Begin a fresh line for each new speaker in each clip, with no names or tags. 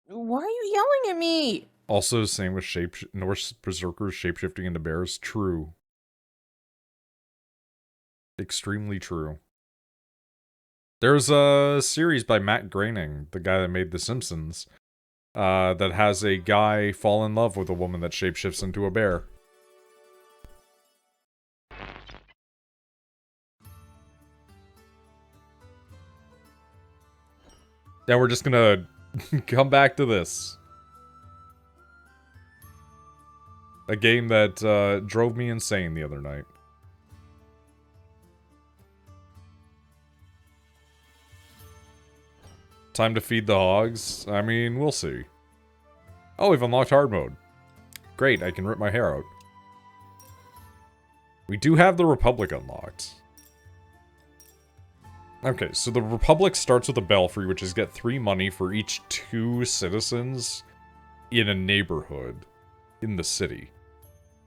Why are you yelling at me?
Also, same with Norse berserkers shapeshifting into bears. True. Extremely true. There's a series by Matt Groening, the guy that made The Simpsons, that has a guy fall in love with a woman that shapeshifts into a bear. Yeah, we're just gonna come back to this. A game that drove me insane the other night. Time to feed the hogs? I mean, we'll see. Oh, we've unlocked hard mode. Great, I can rip my hair out. We do have the Republic unlocked. Okay, so the Republic starts with a belfry, which is get 3 money for each 2 citizens in a neighborhood in the city.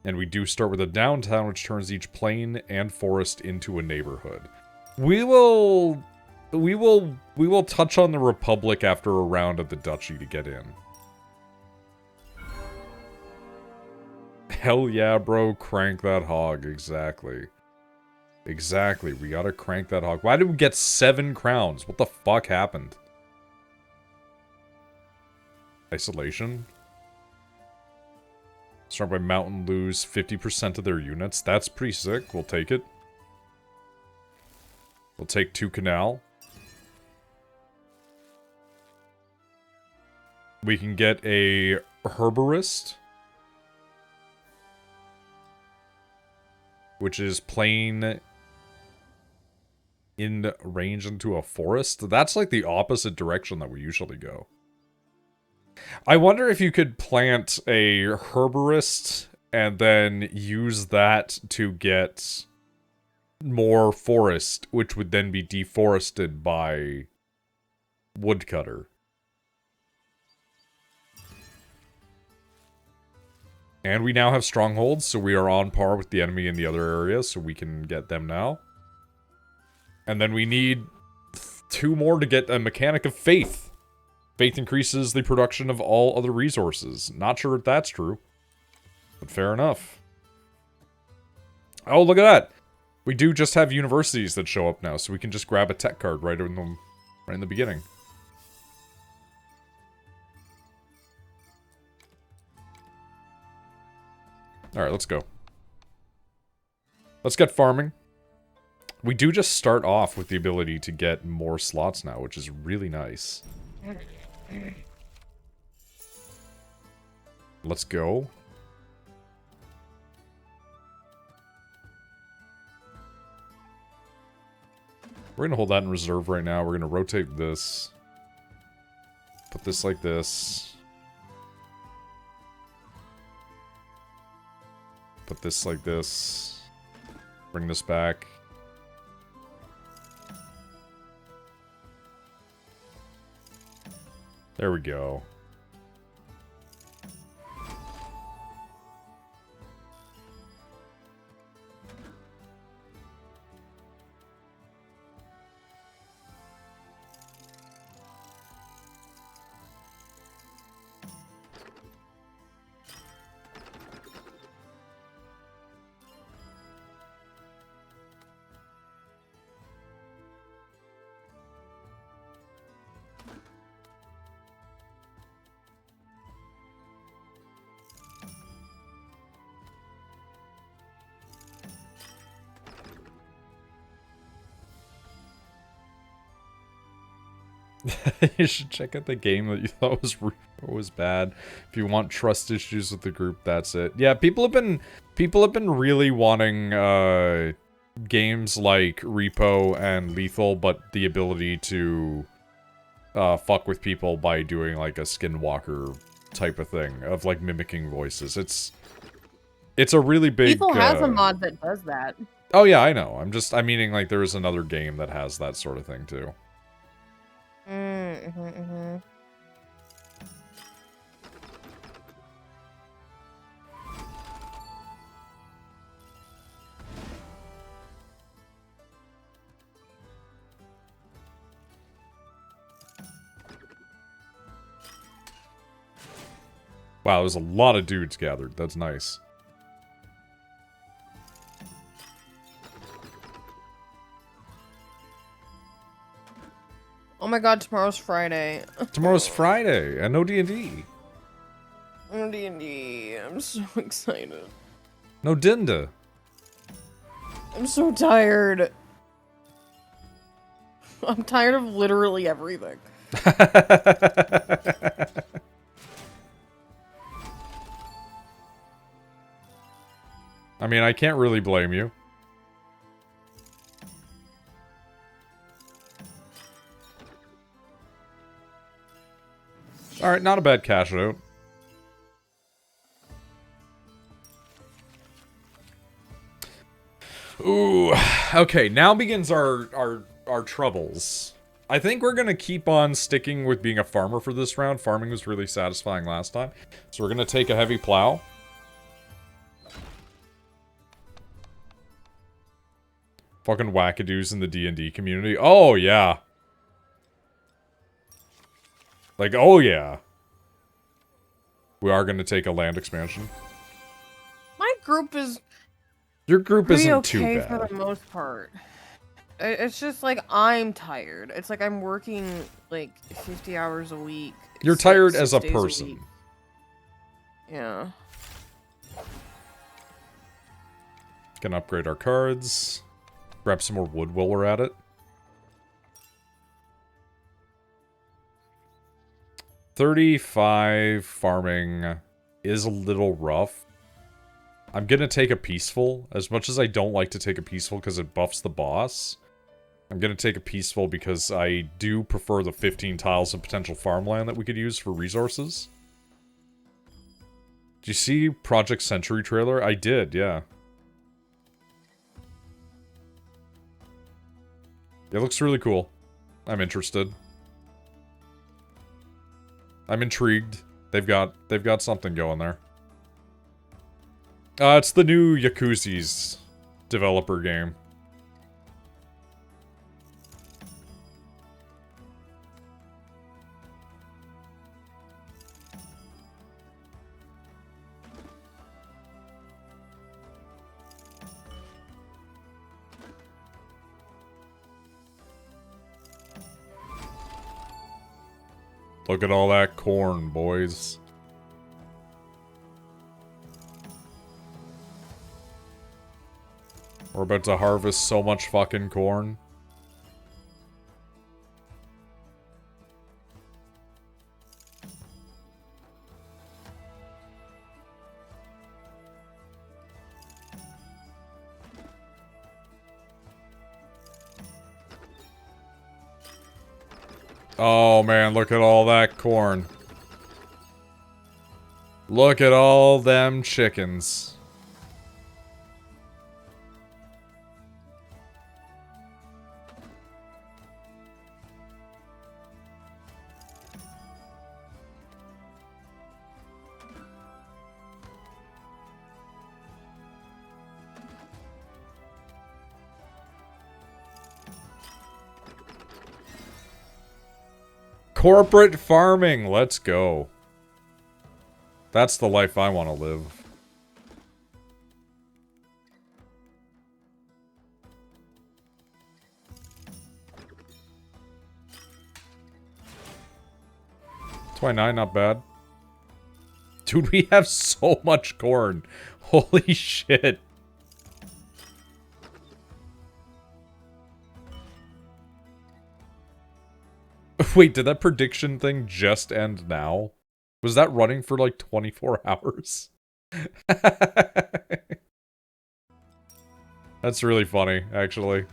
And we do start with a downtown, which turns each plain and forest into a neighborhood. We will touch on the Republic after a round of the Duchy to get in. Hell yeah, bro, crank that hog, exactly. Exactly, we gotta crank that hog. Why did we get 7 crowns? What the fuck happened? Isolation? Struck by mountain lose 50% of their units. That's pretty sick, we'll take it. We'll take 2 canal. We can get a herborist, which is plain in range into a forest. That's like the opposite direction that we usually go. I wonder if you could plant a herborist and then use that to get more forest, which would then be deforested by woodcutter. And we now have strongholds, so we are on par with the enemy in the other areas, so we can get them now. And then we need 2 more to get a Mechanic of Faith. Faith increases the production of all other resources. Not sure if that's true, but fair enough. Oh, look at that! We do just have universities that show up now, so we can just grab a tech card right in the beginning. Alright, let's go. Let's get farming. We do just start off with the ability to get more slots now, which is really nice. Let's go. We're gonna hold that in reserve right now. We're gonna rotate this. Put this like this. Put this like this. Bring this back. There we go. You should check out the game that you thought was bad. If you want trust issues with the group, that's it. Yeah, people have been really wanting games like Repo and Lethal, but the ability to fuck with people by doing like a skinwalker type of thing of like mimicking voices. It's a really big
Lethal has a mod that does that.
Oh yeah, I know. I'm meaning like there is another game that has that sort of thing too. Wow, there's a lot of dudes gathered. That's nice.
Oh my god, tomorrow's Friday.
Tomorrow's Friday, and no D&D.
No D&D. I'm so excited.
No Dinda.
I'm so tired. I'm tired of literally everything.
I mean, I can't really blame you. Alright, not a bad cash out. Ooh, okay, now begins our troubles. I think we're gonna keep on sticking with being a farmer for this round. Farming was really satisfying last time. So we're gonna take a heavy plow. Fucking wackadoos in the D&D community. Oh, yeah. Like, oh, yeah. We are gonna take a land expansion.
My group is
Your group
pretty
isn't
okay
too
for
bad.
the most part. It's just like I'm tired. It's like I'm working like 50 hours a week.
You're tired as
6
a
days
person.
week. Yeah.
Can upgrade our cards. Grab some more wood while we're at it. 35 farming is a little rough. I'm gonna take a peaceful. As much as I don't like to take a peaceful because it buffs the boss, I'm gonna take a peaceful because I do prefer the 15 tiles of potential farmland that we could use for resources. Did you see Project Century trailer? I did, yeah. It looks really cool. I'm interested. I'm intrigued. They've got something going there. It's the new Yakuza's developer game. Look at all that corn, boys. We're about to harvest so much fucking corn. Oh man, look at all that corn. Look at all them chickens. Corporate farming, let's go. That's the life I want to live. $29, not bad. Dude, we have so much corn. Holy shit. Wait, did that prediction thing just end now? Was that running for like 24 hours? That's really funny, actually.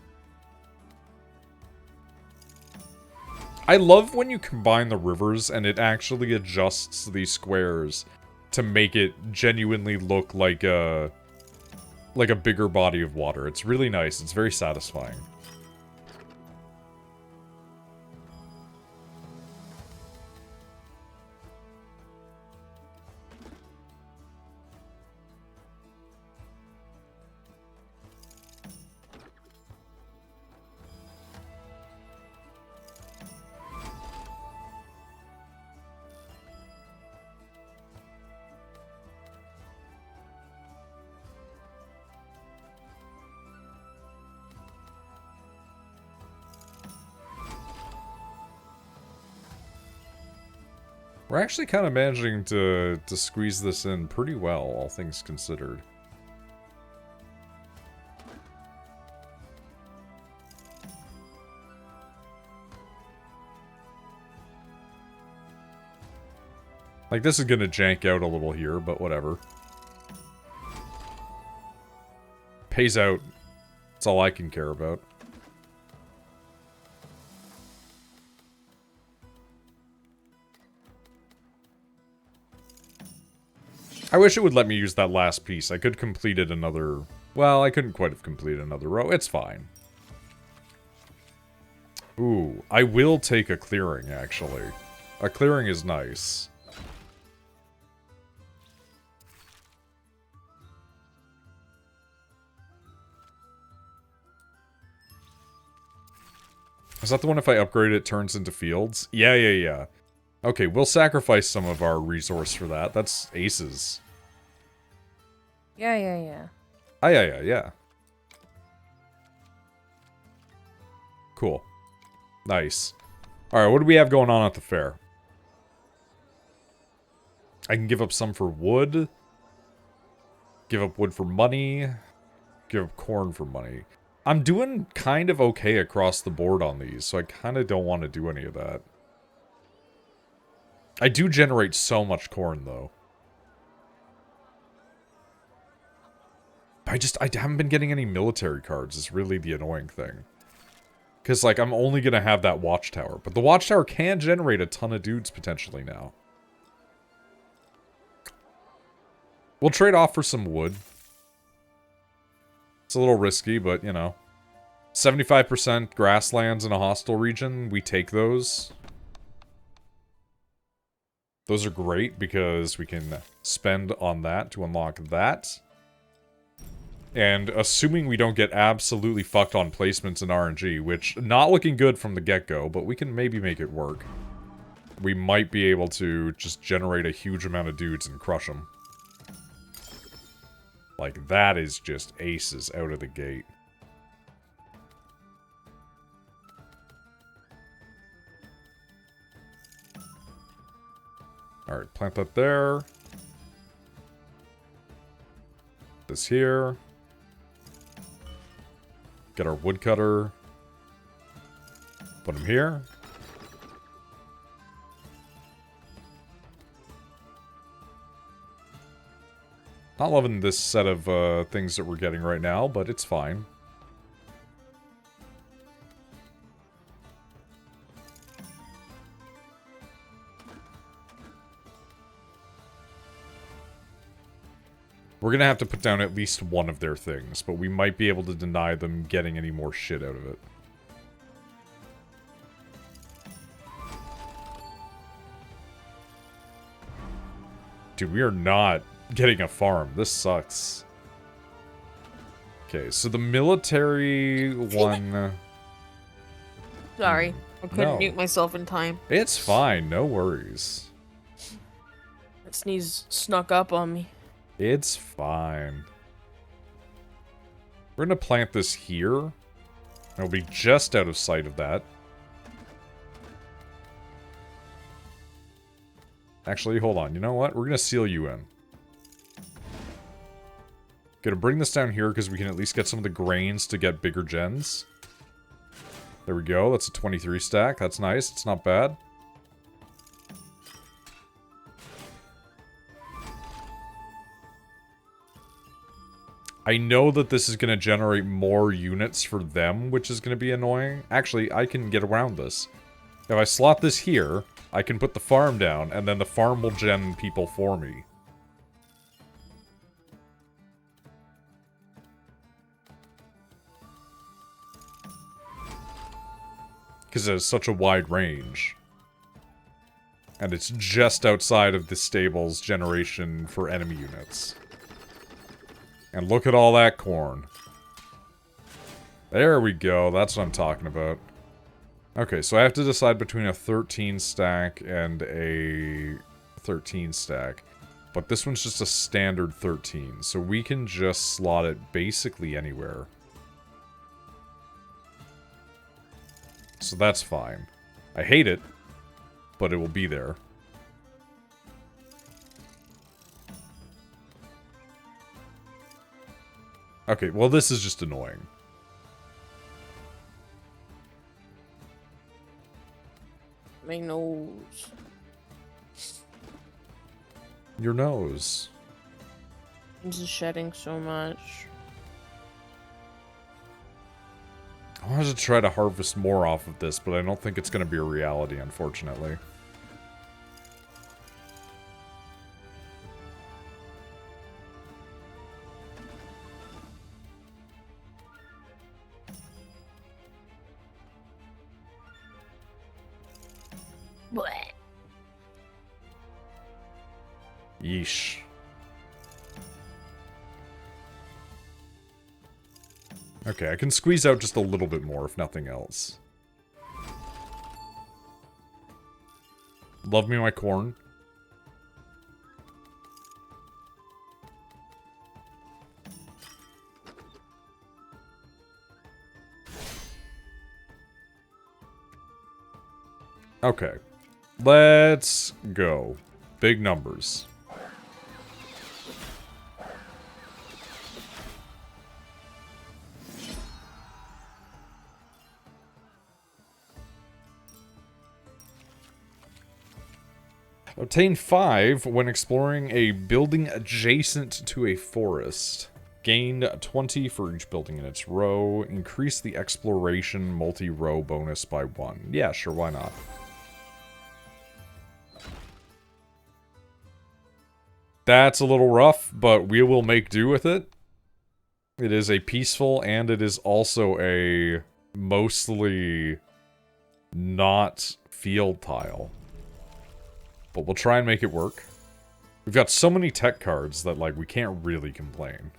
I love when you combine the rivers and it actually adjusts these squares to make it genuinely look like a bigger body of water. It's really nice. It's very satisfying. We're actually kind of managing to squeeze this in pretty well, all things considered. Like, this is gonna jank out a little here, but whatever. Pays out. That's all I can care about. I wish it would let me use that last piece. I could complete it another... Well, I couldn't quite have completed another row. It's fine. Ooh, I will take a clearing, actually. A clearing is nice. Is that the one if I upgrade it turns into fields? Yeah. Okay, we'll sacrifice some of our resource for that. That's aces.
Yeah.
Ah, yeah. Cool. Nice. Alright, what do we have going on at the fair? I can give up some for wood. Give up wood for money. Give up corn for money. I'm doing kind of okay across the board on these, so I kind of don't want to do any of that. I do generate so much corn, though. I haven't been getting any military cards, is really the annoying thing. Because, like, I'm only going to have that watchtower. But the watchtower can generate a ton of dudes, potentially, now. We'll trade off for some wood. It's a little risky, but, you know. 75% grasslands in a hostile region, we take those. Those are great because we can spend on that to unlock that. And assuming we don't get absolutely fucked on placements in RNG, which, not looking good from the get-go, but we can maybe make it work. We might be able to just generate a huge amount of dudes and crush them. Like, that is just aces out of the gate. Alright, plant that there. This here. Get our woodcutter. Put him here. Not loving this set of things that we're getting right now, but it's fine. We're gonna have to put down at least one of their things, but we might be able to deny them getting any more shit out of it. Dude, we are not getting a farm. This sucks. Okay, so the military one...
Sorry, I couldn't mute myself in time.
It's fine, no worries.
That sneeze snuck up on me.
It's fine. We're gonna plant this here. It'll be just out of sight of that. Actually, hold on. You know what? We're gonna seal you in. Gonna bring this down here because we can at least get some of the grains to get bigger gens. There we go. That's a 23 stack. That's nice. It's not bad. I know that this is going to generate more units for them, which is going to be annoying. Actually, I can get around this. If I slot this here, I can put the farm down, and then the farm will gen people for me. Because it has such a wide range. And it's just outside of the stable's generation for enemy units. And look at all that corn. There we go. That's what I'm talking about. Okay, so I have to decide between a 13 stack and a 13 stack. But this one's just a standard 13, so we can just slot it basically anywhere. So that's fine. I hate it, but it will be there. Okay, well, this is just annoying.
My nose.
Your nose.
This is shedding so much.
I wanted to try to harvest more off of this, but I don't think it's going to be a reality, unfortunately.
Blech.
Yeesh. Okay, I can squeeze out just a little bit more, if nothing else. Love me my corn. Okay. Let's go. Big numbers. Obtain 5 when exploring a building adjacent to a forest. Gain 20 for each building in its row. Increase the exploration multi-row bonus by 1. Yeah, sure, why not? That's a little rough, but we will make do with it. It is a peaceful, and it is also a mostly not field tile. But we'll try and make it work. We've got so many tech cards that, like, we can't really complain.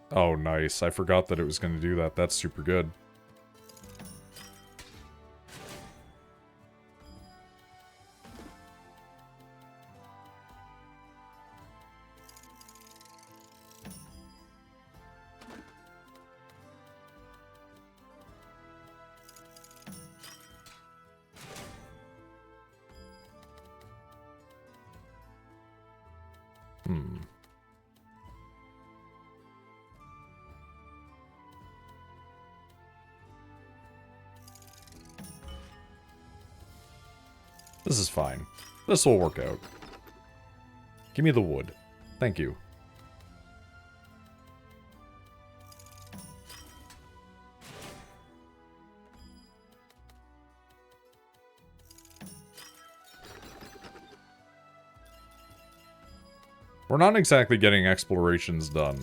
Oh, nice. I forgot that it was going to do that. That's super good. This is fine. This will work out. Give me the wood. Thank you. We're not exactly getting explorations done,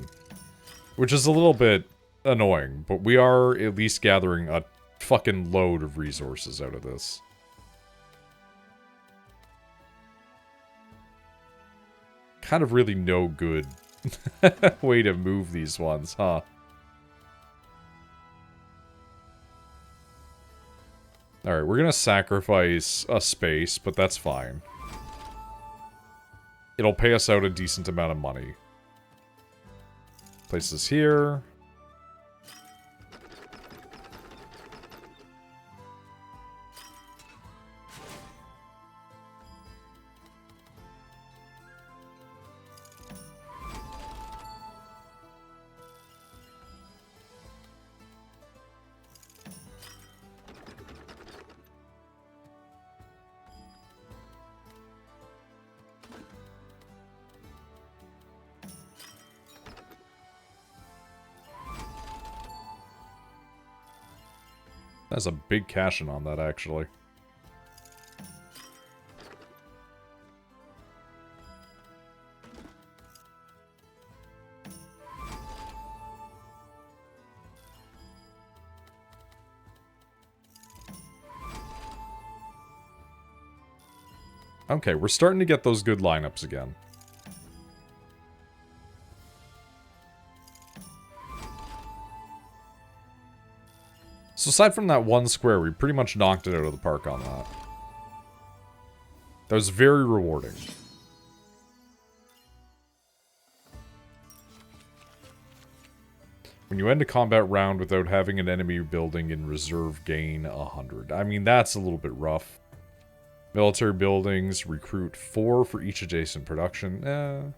which is a little bit annoying, but we are at least gathering a fucking load of resources out of this. Kind of really no good way to move these ones, huh? Alright, we're gonna sacrifice a space, but that's fine. It'll pay us out a decent amount of money. Place this here. That's a big cash-in on that, actually. Okay, we're starting to get those good lineups again. So aside from that one square, we pretty much knocked it out of the park on that. That was very rewarding. When you end a combat round without having an enemy building in reserve, gain 100. I mean, that's a little bit rough. Military buildings, recruit 4 for each adjacent production.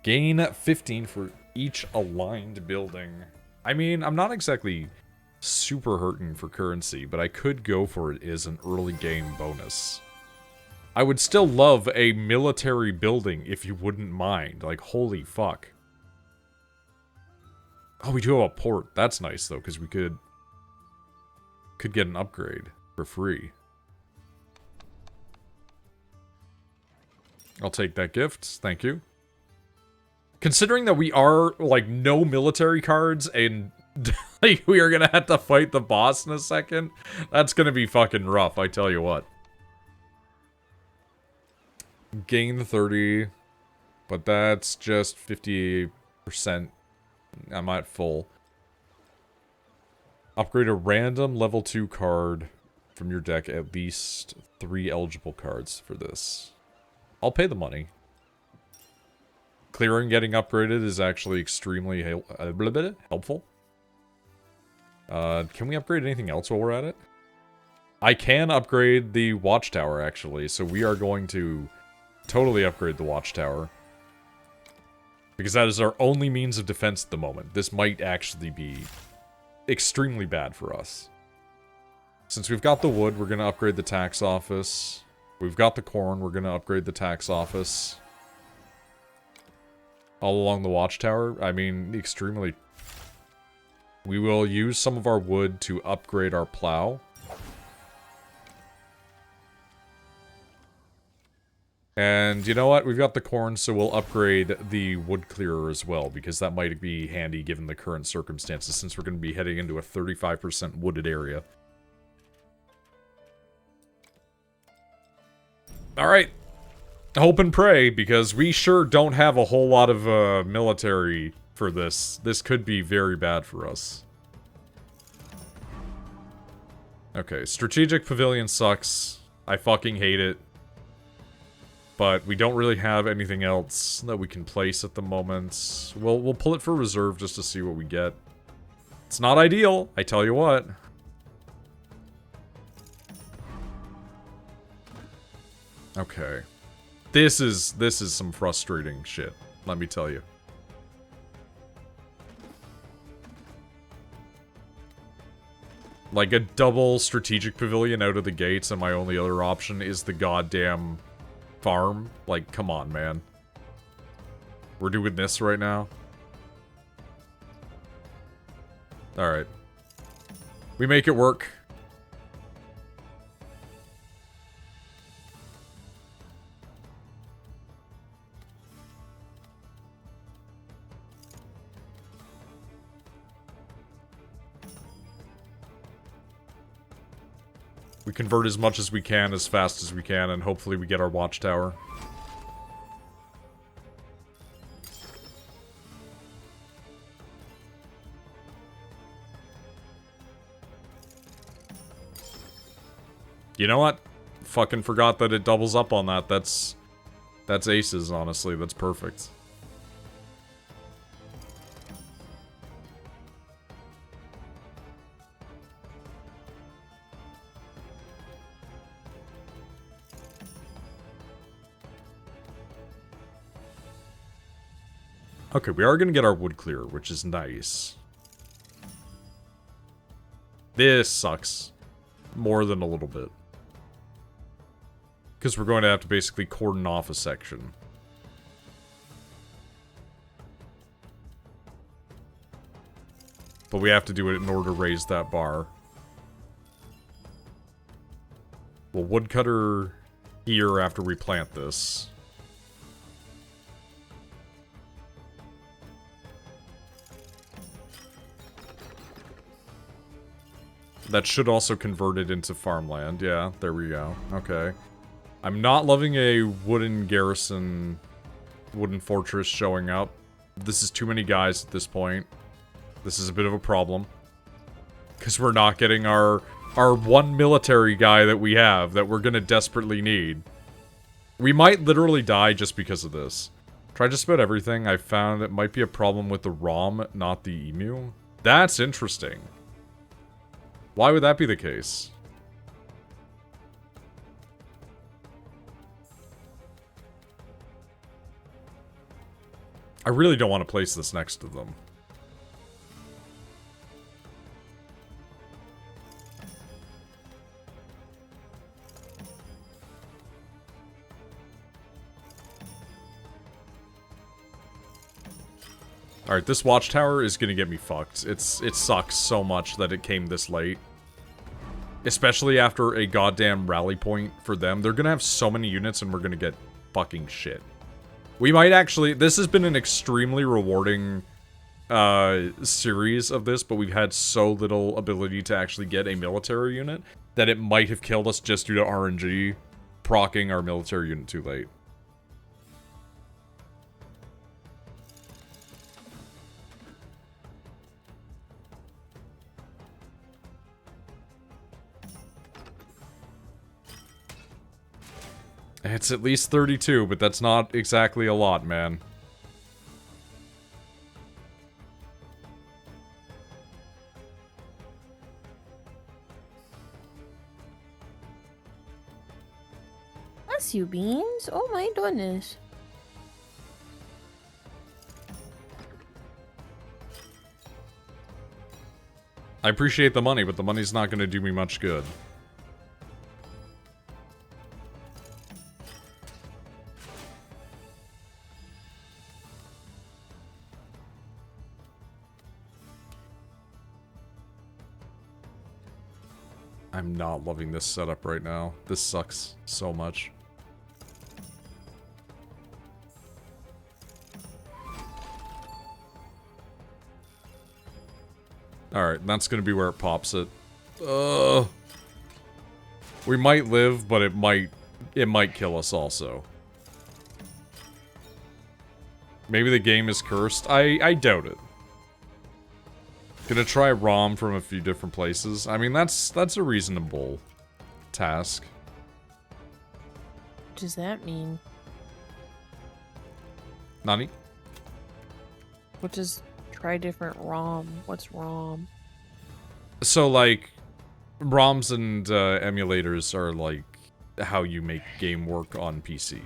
Gain 15 for each aligned building. I mean, I'm not exactly super hurting for currency, but I could go for it as an early game bonus. I would still love a military building if you wouldn't mind. Like, holy fuck. Oh, we do have a port. That's nice, though, because we could get an upgrade for free. I'll take that gift. Thank you. Considering that we are, like, no military cards and like, we are gonna have to fight the boss in a second, that's gonna be fucking rough, I tell you what. Gain 30, but that's just 50%. I'm at full. Upgrade a random level 2 card from your deck, at least 3 eligible cards for this. I'll pay the money. Clearing getting upgraded is actually extremely helpful. Can we upgrade anything else while we're at it? I can upgrade the watchtower, actually, so we are going to totally upgrade the watchtower. Because that is our only means of defense at the moment. This might actually be extremely bad for us. Since we've got the wood, we're going to upgrade the tax office. We've got the corn, we're going to upgrade the tax office. All along the watchtower, I mean, extremely... We will use some of our wood to upgrade our plow. And you know what? We've got the corn, so we'll upgrade the wood clearer as well, because that might be handy given the current circumstances, since we're going to be heading into a 35% wooded area. Alright. Hope and pray, because we sure don't have a whole lot of military for this. This could be very bad for us. Okay, strategic pavilion sucks. I fucking hate it. But we don't really have anything else that we can place at the moment. We'll pull it for reserve just to see what we get. It's not ideal, I tell you what. Okay. This is some frustrating shit, let me tell you. Like a double strategic pavilion out of the gates, and my only other option is the goddamn farm. Like, come on, man. We're doing this right now? Alright. We make it work. We convert as much as we can, as fast as we can, and hopefully we get our watchtower. You know what? Fucking forgot that it doubles up on that. That's aces, honestly. That's perfect. Okay, we are going to get our wood clear, which is nice. This sucks. More than a little bit. Because we're going to have to basically cordon off a section. But we have to do it in order to raise that bar. We'll woodcutter here after we plant this. That should also convert it into farmland. Yeah, there we go. Okay. I'm not loving a wooden garrison, wooden fortress showing up. This is too many guys at this point. This is a bit of a problem. Because we're not getting our one military guy that we have that we're gonna desperately need. We might literally die just because of this. Tried just about everything. I found it might be a problem with the ROM, not the emu. That's interesting. Why would that be the case? I really don't want to place this next to them. Alright, this watchtower is gonna get me fucked. It sucks so much that it came this late. Especially after a goddamn rally point for them. They're gonna have so many units and we're gonna get fucking shit. We might actually... This has been an extremely rewarding series of this, but we've had so little ability to actually get a military unit that it might have killed us just due to RNG proccing our military unit too late. It's at least 32, but that's not exactly a lot, man.
Bless you, Beans. Oh my goodness.
I appreciate the money, but the money's not going to do me much good. I'm not loving this setup right now. This sucks so much. Alright, that's gonna be where it pops it. We might live, but it might kill us also. Maybe the game is cursed. I doubt it. Gonna try ROM from a few different places. I mean, that's a reasonable task.
What does that mean?
Nani?
What does try different ROM? What's ROM?
So, like, ROMs and emulators are, like, how you make game work on PC.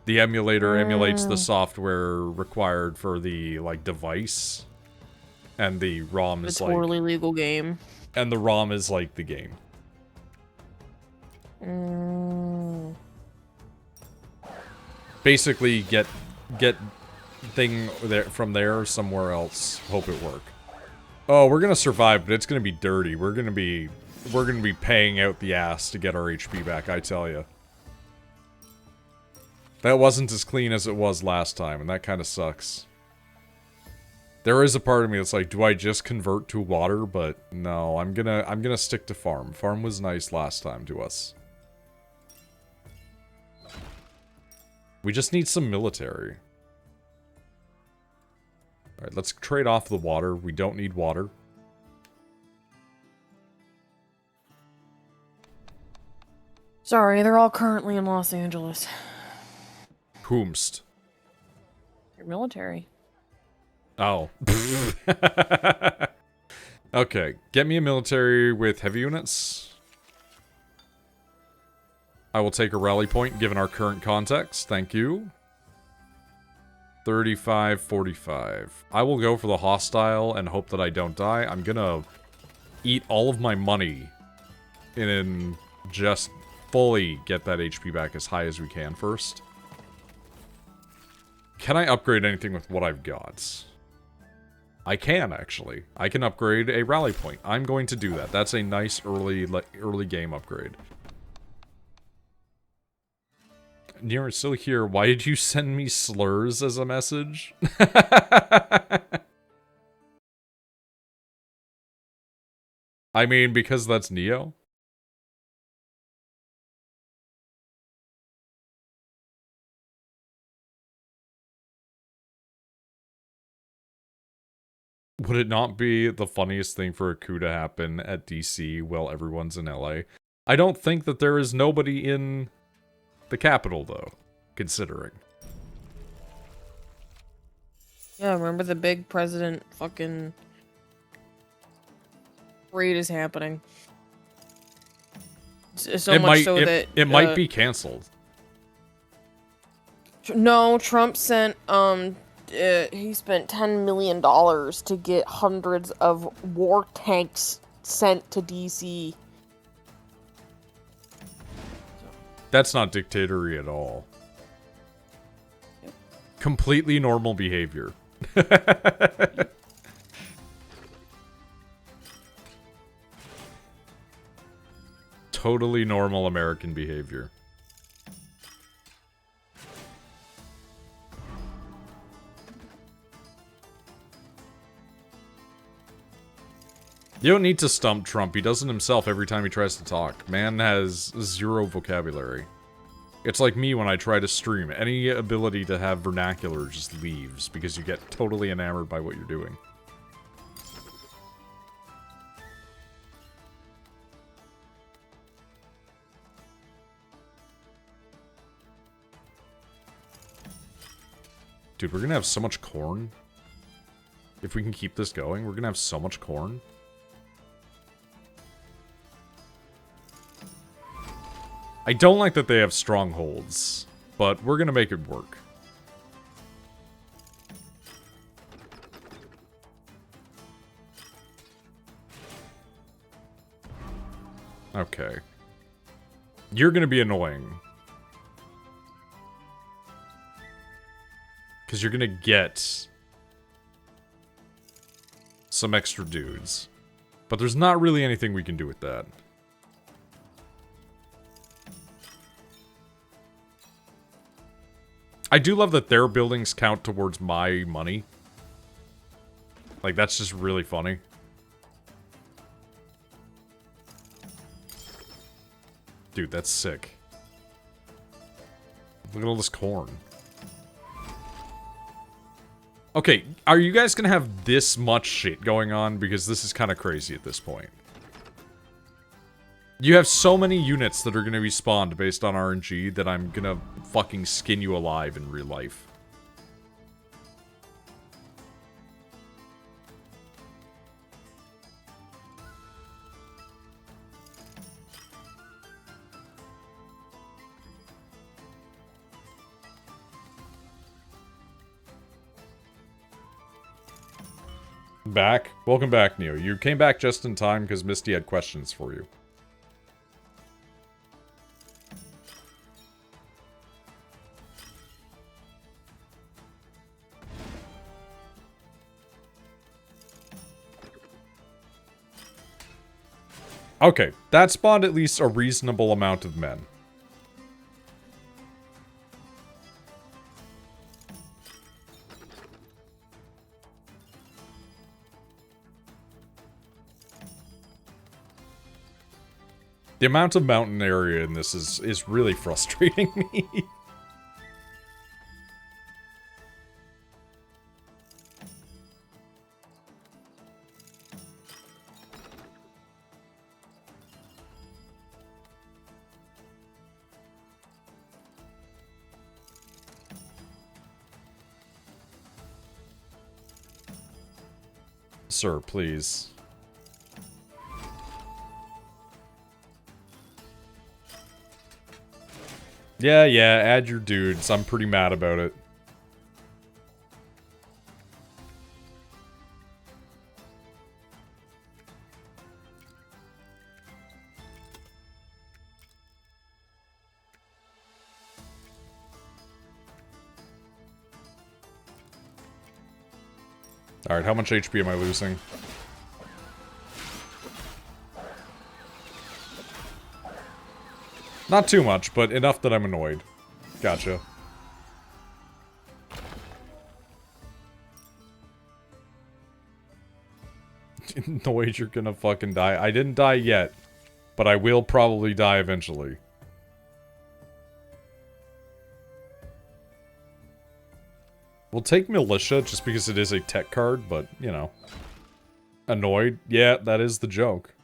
The emulator emulates the software required for the, like, device. And the ROM is,
like... A totally legal game.
And the ROM is, like, the game. Basically, get thing there from there somewhere else. Hope it work. Oh, we're gonna survive, but it's gonna be dirty. We're gonna be paying out the ass to get our HP back, I tell you. That wasn't as clean as it was last time, and that kind of sucks. There is a part of me that's like, do I just convert to water? But no, I'm gonna stick to farm. Farm was nice last time to us. We just need some military. Alright, let's trade off the water. We don't need water.
Sorry, they're all currently in Los Angeles.
Whomst.
Your military.
Oh. Okay, get me a military with heavy units. I will take a rally point given our current context. Thank you. 35, 45. I will go for the hostile and hope that I don't die. I'm gonna eat all of my money and just fully get that HP back as high as we can first. Can I upgrade anything with what I've got? I can, actually. I can upgrade a rally point. I'm going to do that. That's a nice early game upgrade. Near is still here. Why did you send me slurs as a message? I mean, because that's Neo. Would it not be the funniest thing for a coup to happen at DC while everyone's in LA? I don't think that there is nobody in the capital, though, considering.
Yeah, remember the big president fucking parade is happening. So much so that
it might be canceled.
No, Trump sent he spent $10 million to get hundreds of war tanks sent to DC.
That's not dictatorship at all.
Yep.
Completely normal behavior. Totally normal American behavior. You don't need to stump Trump. He does it himself every time he tries to talk. Man has zero vocabulary. It's like me when I try to stream. Any ability to have vernacular just leaves because you get totally enamored by what you're doing. Dude, we're gonna have so much corn. If we can keep this going, we're gonna have so much corn. I don't like that they have strongholds, but we're gonna make it work. Okay. You're gonna be annoying. Because you're gonna get some extra dudes. But there's not really anything we can do with that. I do love that their buildings count towards my money. Like, that's just really funny. Dude, that's sick. Look at all this corn. Okay, are you guys gonna have this much shit going on? Because this is kind of crazy at this point. You have so many units that are gonna be spawned based on RNG that I'm gonna fucking skin you alive in real life. Back? Welcome back, Neo. You came back just in time because Misty had questions for you. Okay, that spawned at least a reasonable amount of men. The amount of mountain area in this is really frustrating me. Sir, please. Yeah, add your dudes. I'm pretty mad about it. Alright, how much HP am I losing? Not too much, but enough that I'm annoyed. Gotcha. Noid, you're gonna fucking die. I didn't die yet, but I will probably die eventually. We'll take Militia, just because it is a tech card, but, you know. Annoyed? Yeah, that is the joke.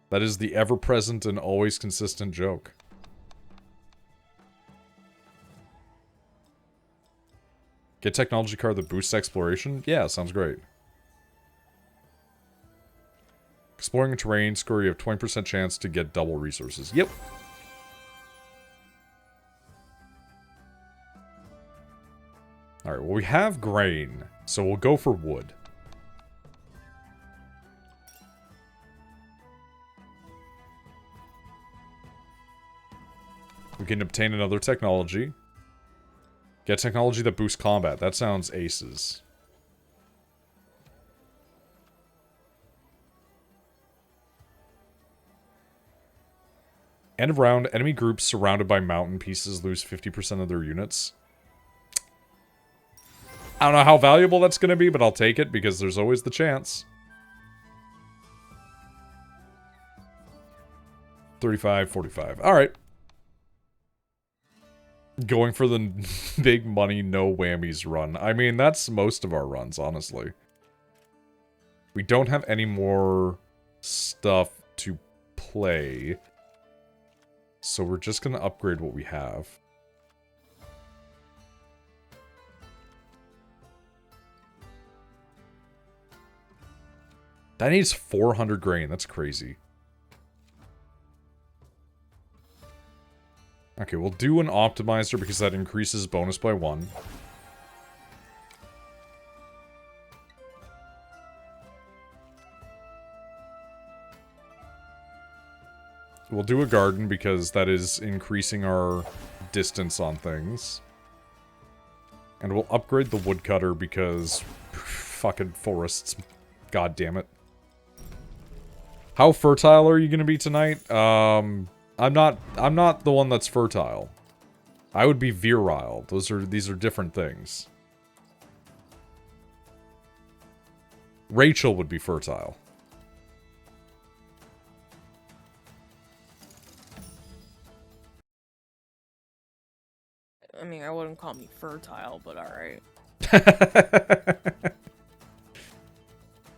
That is the ever-present and always consistent joke. Get technology card that boosts exploration? Yeah, sounds great. Exploring a terrain, score you have 20% chance to get double resources. Yep. Alright, well we have grain, so we'll go for wood. We can obtain another technology. Get technology that boosts combat. That sounds aces. End of round, enemy groups surrounded by mountain pieces lose 50% of their units. I don't know how valuable that's going to be, but I'll take it because there's always the chance. 35, 45. Alright. Going for the big money, no whammies run. I mean, that's most of our runs, honestly. We don't have any more stuff to play. So we're just going to upgrade what we have. That needs 400 grain. That's crazy. Okay, we'll do an optimizer because that increases bonus by 1. We'll do a garden because that is increasing our distance on things. And we'll upgrade the woodcutter because fucking forests. God damn it. How fertile are you gonna be tonight? I'm not the one that's fertile. I would be virile. These are different things. Rachel would be fertile.
I mean, I wouldn't call me fertile, but alright.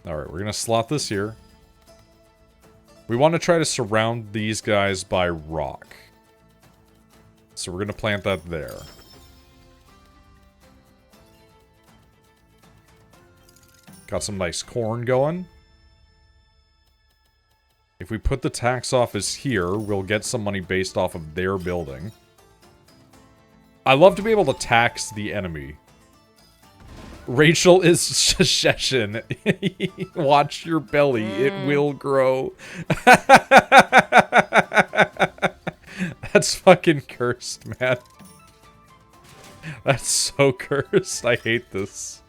Alright, we're gonna slot this here. We want to try to surround these guys by rock. So we're going to plant that there. Got some nice corn going. If we put the tax office here, we'll get some money based off of their building. I love to be able to tax the enemy. Rachel is Sheshin. Watch your belly. It will grow. That's fucking cursed, man. That's so cursed. I hate this.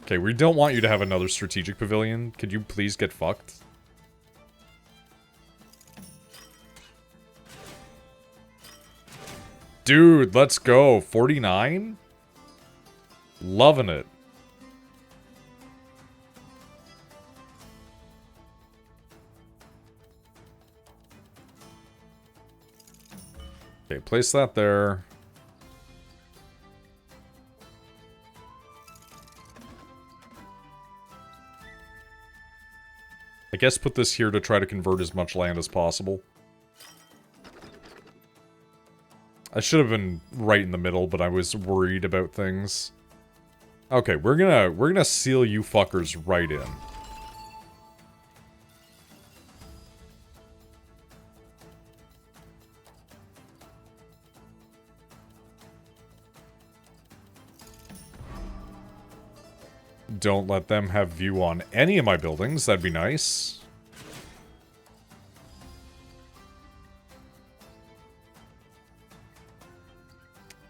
Okay, we don't want you to have another strategic pavilion. Could you please get fucked? Dude, let's go. 49? Loving it. Okay, place that there. I guess put this here to try to convert as much land as possible. I should have been right in the middle, but I was worried about things. Okay, we're gonna seal you fuckers right in. Don't let them have view on any of my buildings. That'd be nice.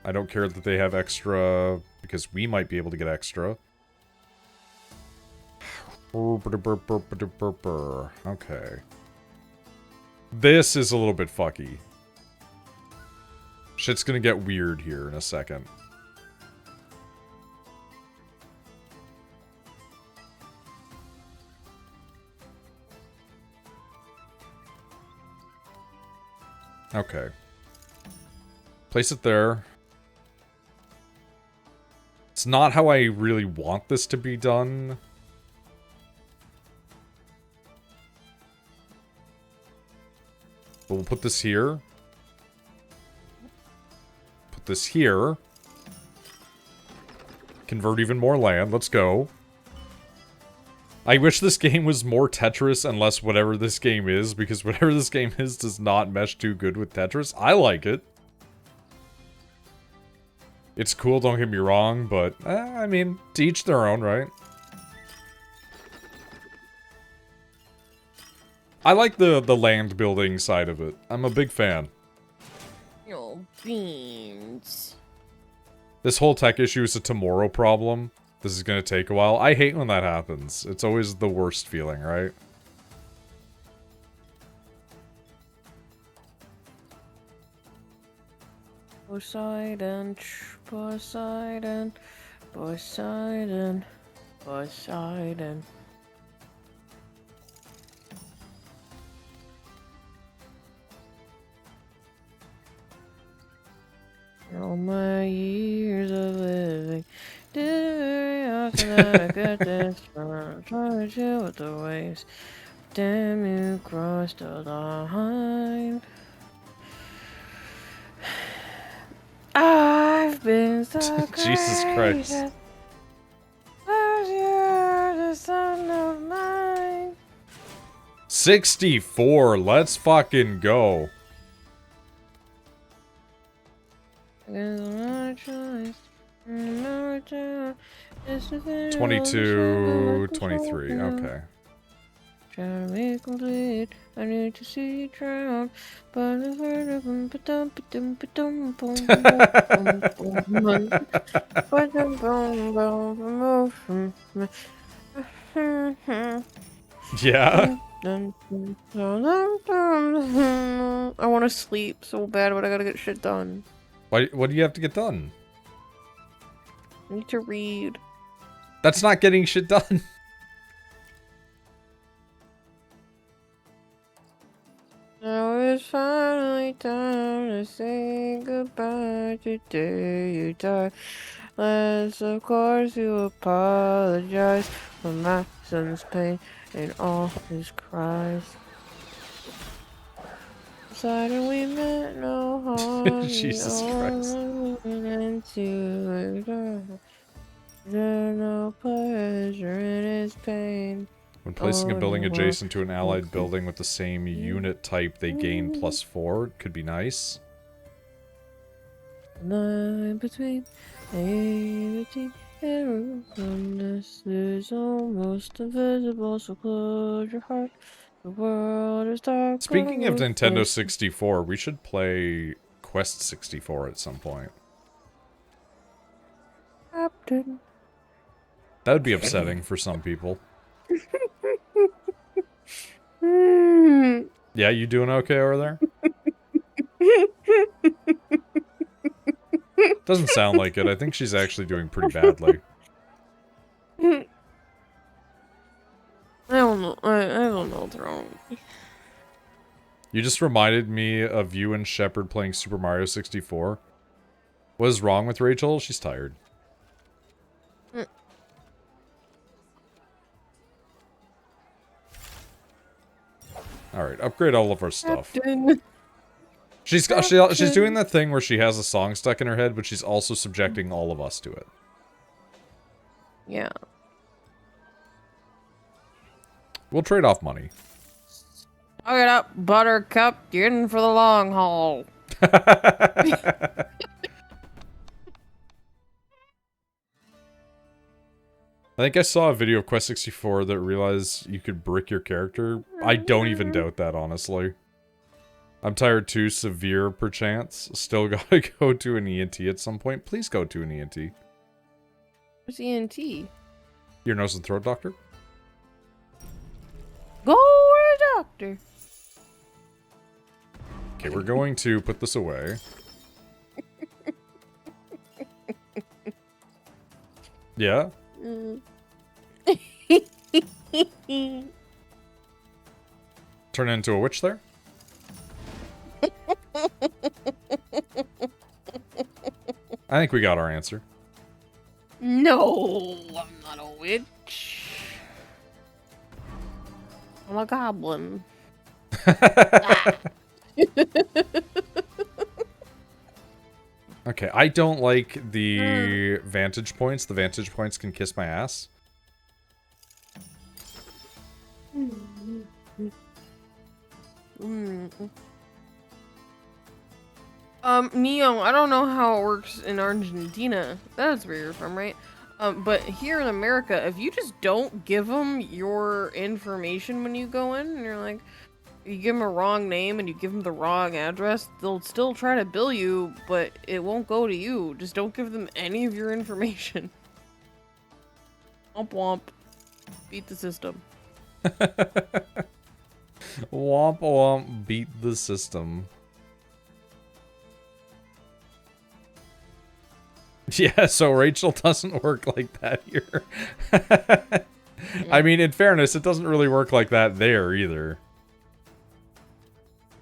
I don't care that they have extra, because we might be able to get extra. Okay. This is a little bit fucky. Shit's gonna get weird here in a second. Okay. Place it there. It's not how I really want this to be done. But we'll put this here. Put this here. Convert even more land. Let's go. I wish this game was more Tetris and less whatever this game is, because whatever this game is does not mesh too good with Tetris. I like it. It's cool, don't get me wrong, but, I mean, to each their own, right? I like the land building side of it. I'm a big fan.
Yo, beans.
This whole tech issue is a tomorrow problem. This is gonna take a while. I hate when that happens. It's always the worst feeling, right?
Poseidon, Poseidon, Poseidon, Poseidon. All my years of living, did it very often that I got this far. Trying to chill with the waves. Damn, you crossed the line. I've been so
Jesus Christ.
You're the son of mine.
64. Let's fucking go. 22, 23. Okay.
Trying to make complete. I need to see you drown. But I've heard of them.
Yeah?
I want to sleep so bad, but I gotta get shit done.
What do you have to get done?
I need to read.
That's not getting shit done.
Now it's finally time to say goodbye to day you die. Let's of course you apologize for my son's pain and all his cries. Decided we meant no harm.
Jesus Christ.
There's no pleasure in his pain.
When placing a building adjacent to an allied building with the same unit type, they gain +4. Could be nice.
Line between A and rootedness is almost invisible, so close your heart. The world is dark.
Speaking of Nintendo 64, we should play Quest 64 at some point.
Captain.
That would be upsetting for some people. Yeah, you doing okay over there? Doesn't sound like it. I think she's actually doing pretty badly.
I don't know. I don't know what's wrong.
You just reminded me of you and Shepard playing Super Mario 64. What is wrong with Rachel? She's tired. Alright, upgrade all of our stuff.
Captain.
She's doing that thing where she has a song stuck in her head, but she's also subjecting all of us to it.
Yeah.
We'll trade off money.
Suck it up, Buttercup. You're in for the long haul.
I think I saw a video of Quest 64 that realized you could brick your character. I don't even doubt that, honestly. I'm tired too, severe perchance. Still gotta go to an ENT at some point. Please go to an ENT.
What's ENT?
Your nose and throat doctor?
Go to the doctor.
Okay, we're going to put this away. Yeah? Turn into a witch there? I think we got our answer.
No, I'm not a witch. I'm a goblin. Ah.
Okay, I don't like the vantage points. The vantage points can kiss my ass.
Neo, I don't know how it works in Argentina. That's where you're from, right? But here in America, if you just don't give them your information when you go in, and you're like, you give them a wrong name and you give them the wrong address, they'll still try to bill you, but it won't go to you. Just don't give them any of your information. Womp womp. Beat the system.
Womp womp, beat the system. Yeah, so Rachel doesn't work like that here. I mean, in fairness, it doesn't really work like that there either.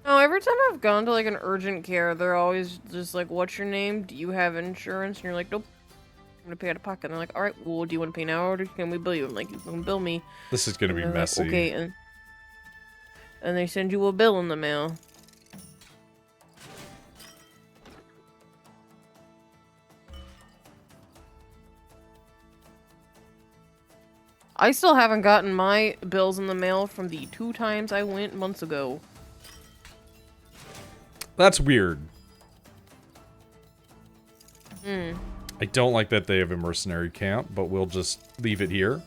No, every time I've gone to like an urgent care, they're always just like, what's your name? Do you have insurance? And you're like, nope. I'm gonna pay out of pocket. And they're like, alright, well, do you want to pay now or can we bill you? I'm like, you can bill me.
This is gonna be messy.
Like, okay, and they send you a bill in the mail. I still haven't gotten my bills in the mail from the 2 times I went months ago.
That's weird.
I
don't like that they have a mercenary camp, but we'll just leave it here.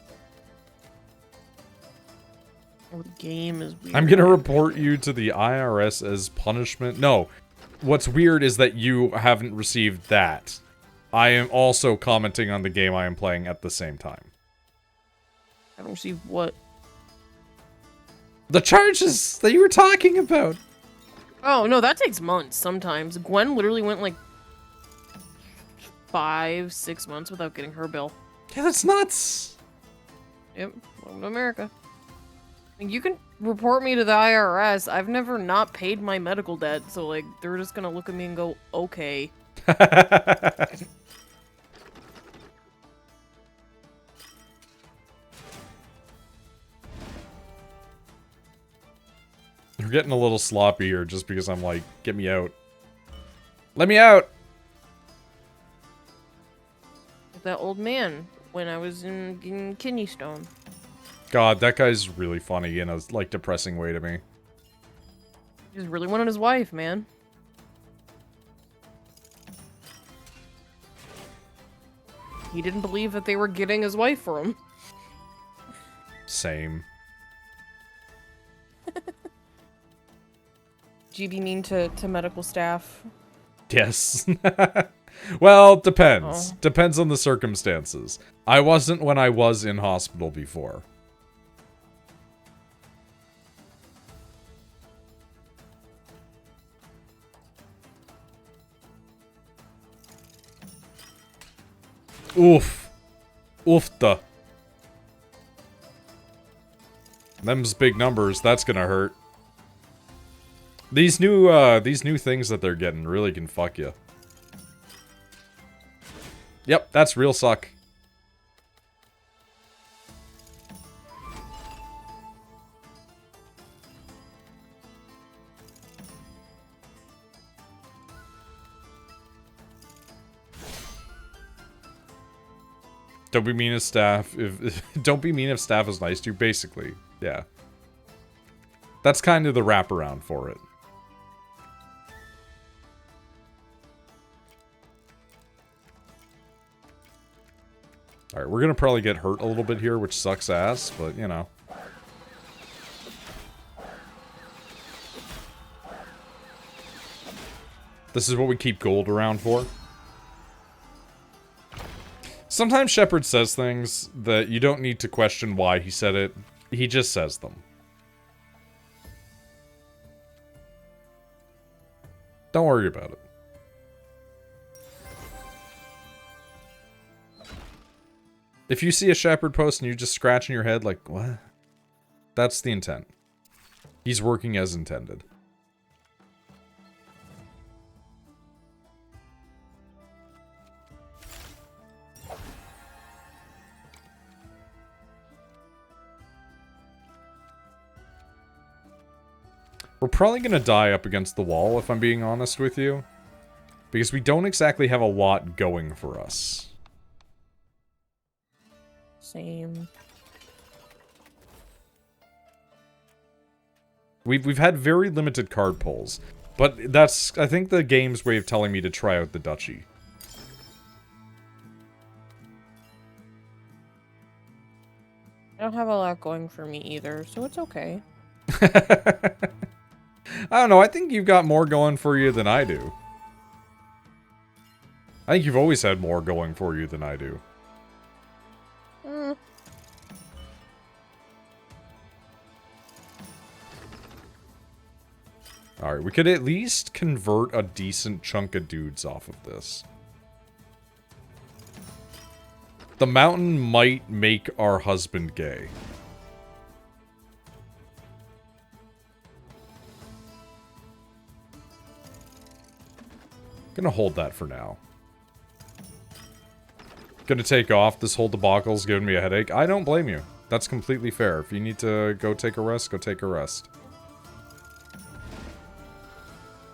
Oh, the game is weird.
I'm gonna report you to the IRS as punishment. No, what's weird is that you haven't received that. I am also commenting on the game I am playing at the same time.
I haven't received what?
The charges that you were talking about.
Oh, no, that takes months sometimes. Gwen literally went like 5-6 months without getting her bill.
Yeah, that's nuts.
Yep, welcome to America. You can report me to the IRS. I've never not paid my medical debt, so like they're just gonna look at me and go, okay.
You're getting a little sloppy here just because I'm like, get me out. Let me out!
That old man when I was in Kidney Stone.
God, that guy's really funny in a, like, depressing way to me.
He just really wanted his wife, man. He didn't believe that they were getting his wife for him.
Same.
Do you be mean to medical staff?
Yes. Well, depends.
Oh.
Depends on the circumstances. I wasn't when I was in hospital before. Oof. Oofta. Them's big numbers. That's gonna hurt. These new things that they're getting really can fuck you. Yep, that's real suck. Don't be mean if staff don't be mean if staff is nice to you, basically. Yeah. That's kind of the wraparound for it. Alright, we're gonna probably get hurt a little bit here, which sucks ass, but, you know. This is what we keep gold around for. Sometimes Shepard says things that you don't need to question why he said it. He just says them. Don't worry about it. If you see a Shepard post and you're just scratching your head like, what? That's the intent. He's working as intended. We're probably gonna die up against the wall, if I'm being honest with you. Because we don't exactly have a lot going for us.
Same.
We've had very limited card pulls. But that's, I think, the game's way of telling me to try out the Duchy.
I don't have a lot going for me either, so it's okay.
I don't know, I think you've got more going for you than I do. I think you've always had more going for you than I do. Alright, we could at least convert a decent chunk of dudes off of this. The mountain might make our husband gay. Gonna hold that for now. Gonna take off. This whole debacle's giving me a headache. I don't blame you. That's completely fair. If you need to go take a rest, go take a rest.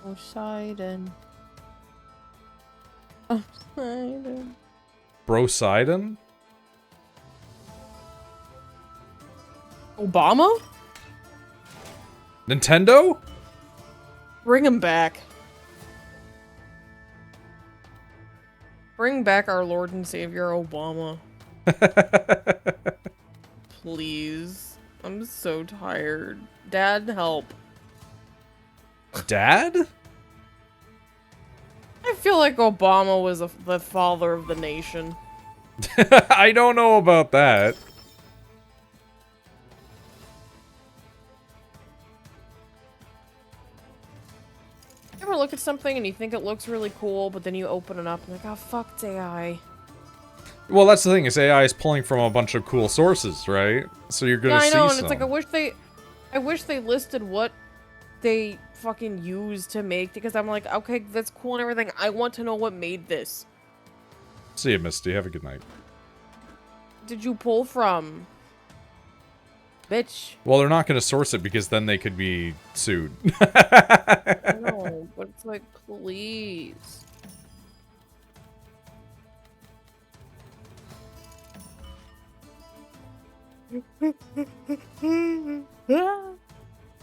Poseidon. Poseidon.
Brosidon?
Obama?
Nintendo?
Bring him back. Bring back our Lord and Savior Obama. Please. I'm so tired. Dad, help.
Dad?
I feel like Obama was the father of the nation.
I don't know about that.
You ever look at something and you think it looks really cool, but then you open it up and like, oh, fuck, it's AI.
Well, that's the thing, is AI is pulling from a bunch of cool sources, right? So you're gonna see
I know, and
some.
it's like, I wish they listed what they fucking use to make, because I'm like, okay, that's cool and everything. I want to know what made this.
See you, Misty. Have a good night.
Did you pull from? Bitch.
Well, they're not going to source it because then they could be sued.
No, but it's like, please.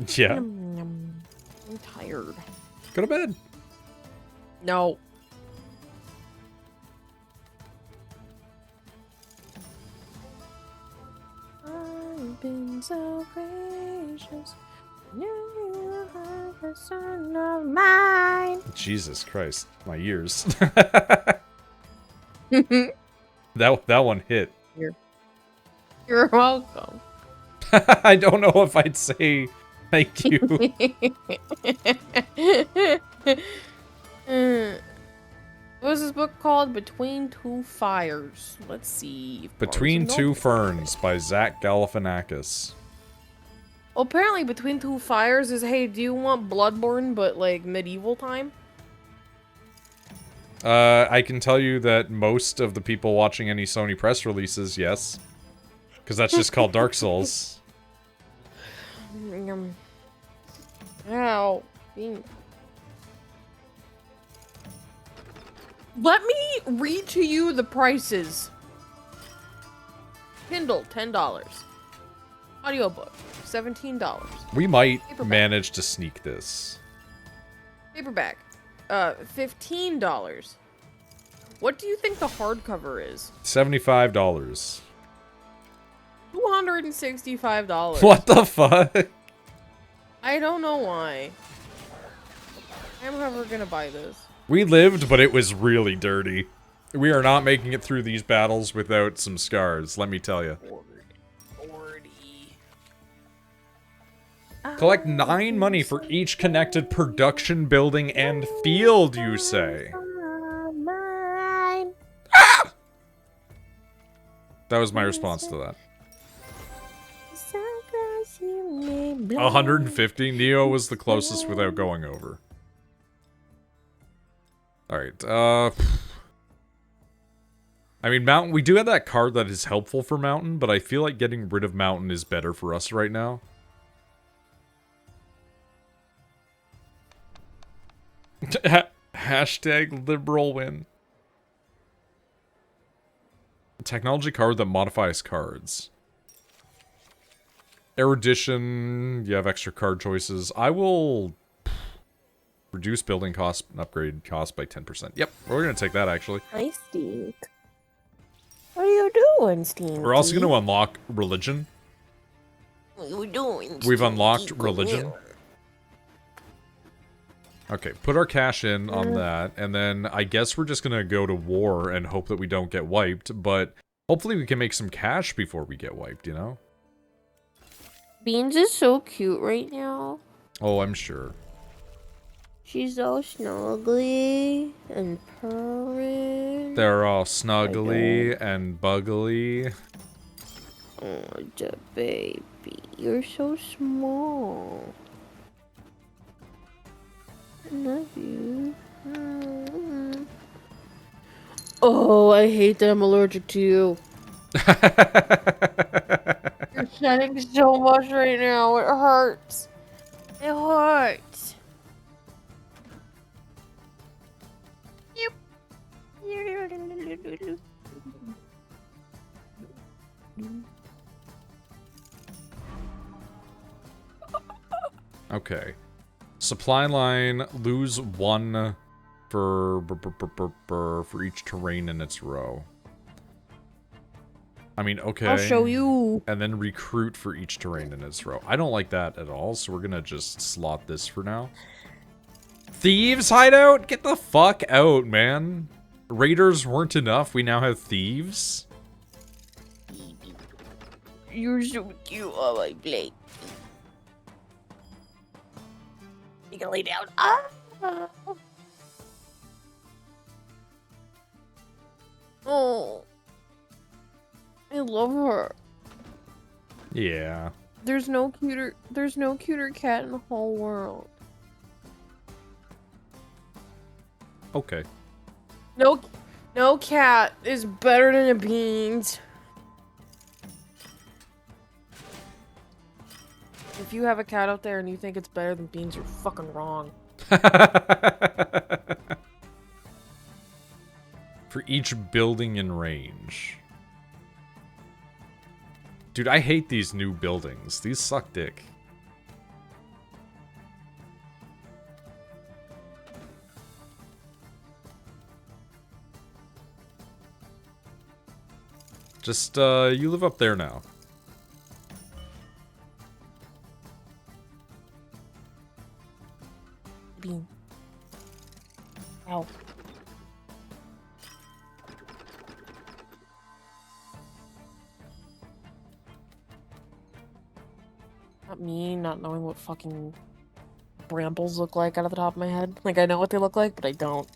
Yeah.
I'm tired.
Go to bed.
No. I've been so gracious. You are the son of mine.
Jesus Christ. My ears. that one hit.
You're welcome.
I don't know if I'd say thank you.
What was this book called? Between Two Fires. Let's see.
Between Two Ferns by Zach Galifianakis.
Well, apparently Between Two Fires is, hey, do you want Bloodborne but like medieval time?
I can tell you that most of the people watching any Sony press releases, yes. Because that's just called Dark Souls.
Ow. Let me read to you the prices. Kindle, $10. Audiobook, $17.
We might
Paperback.
manage to sneak this.
Paperback, $15. What do you think the hardcover is?
$75.
$265.
What the fuck?
I don't know why. I'm never gonna buy this.
We lived, but it was really dirty. We are not making it through these battles without some scars, let me tell you.
40.
Collect 9 money for each connected production building and field, you say? Ah! That was my response to that. 150? Neo was the closest without going over. Alright, I mean, Mountain, we do have that card that is helpful for Mountain, but I feel like getting rid of Mountain is better for us right now. Hashtag liberal win. Technology card that modifies cards. Erudition, you have extra card choices. I will reduce building costs and upgrade costs by 10%. Yep, we're gonna take that actually.
Hi, Steve. What are you doing, Steve?
We're also gonna unlock religion.
What are you doing?
We've unlocked religion. Okay, put our cash in on that, and then I guess we're just gonna go to war and hope that we don't get wiped, but hopefully we can make some cash before we get wiped, you know?
Beans is so cute right now.
Oh, I'm sure.
She's all snuggly and purring.
They're all snuggly and buggly.
Oh, the baby. You're so small. I love you. Oh, I hate that I'm allergic to you. You're shedding so much right now. It hurts. It hurts. Yep.
Okay. Supply line, lose 1 for each terrain in its row. I mean, okay.
I'll show you.
And then recruit for each terrain in its row. I don't like that at all, so we're gonna just slot this for now. Thieves hideout? Get the fuck out, man. Raiders weren't enough. We now have thieves.
You're so cute on my plate. You can lay down. Ah! Oh. I love her.
Yeah.
There's no cuter cat in the whole world.
Okay.
No cat is better than a beans. If you have a cat out there and you think it's better than beans, you're fucking wrong.
For each building in range. Dude, I hate these new buildings. These suck dick. Just, you live up there now.
Bean. Ow. Not me not knowing what fucking brambles look like out of the top of my head. Like, I know what they look like, but I don't.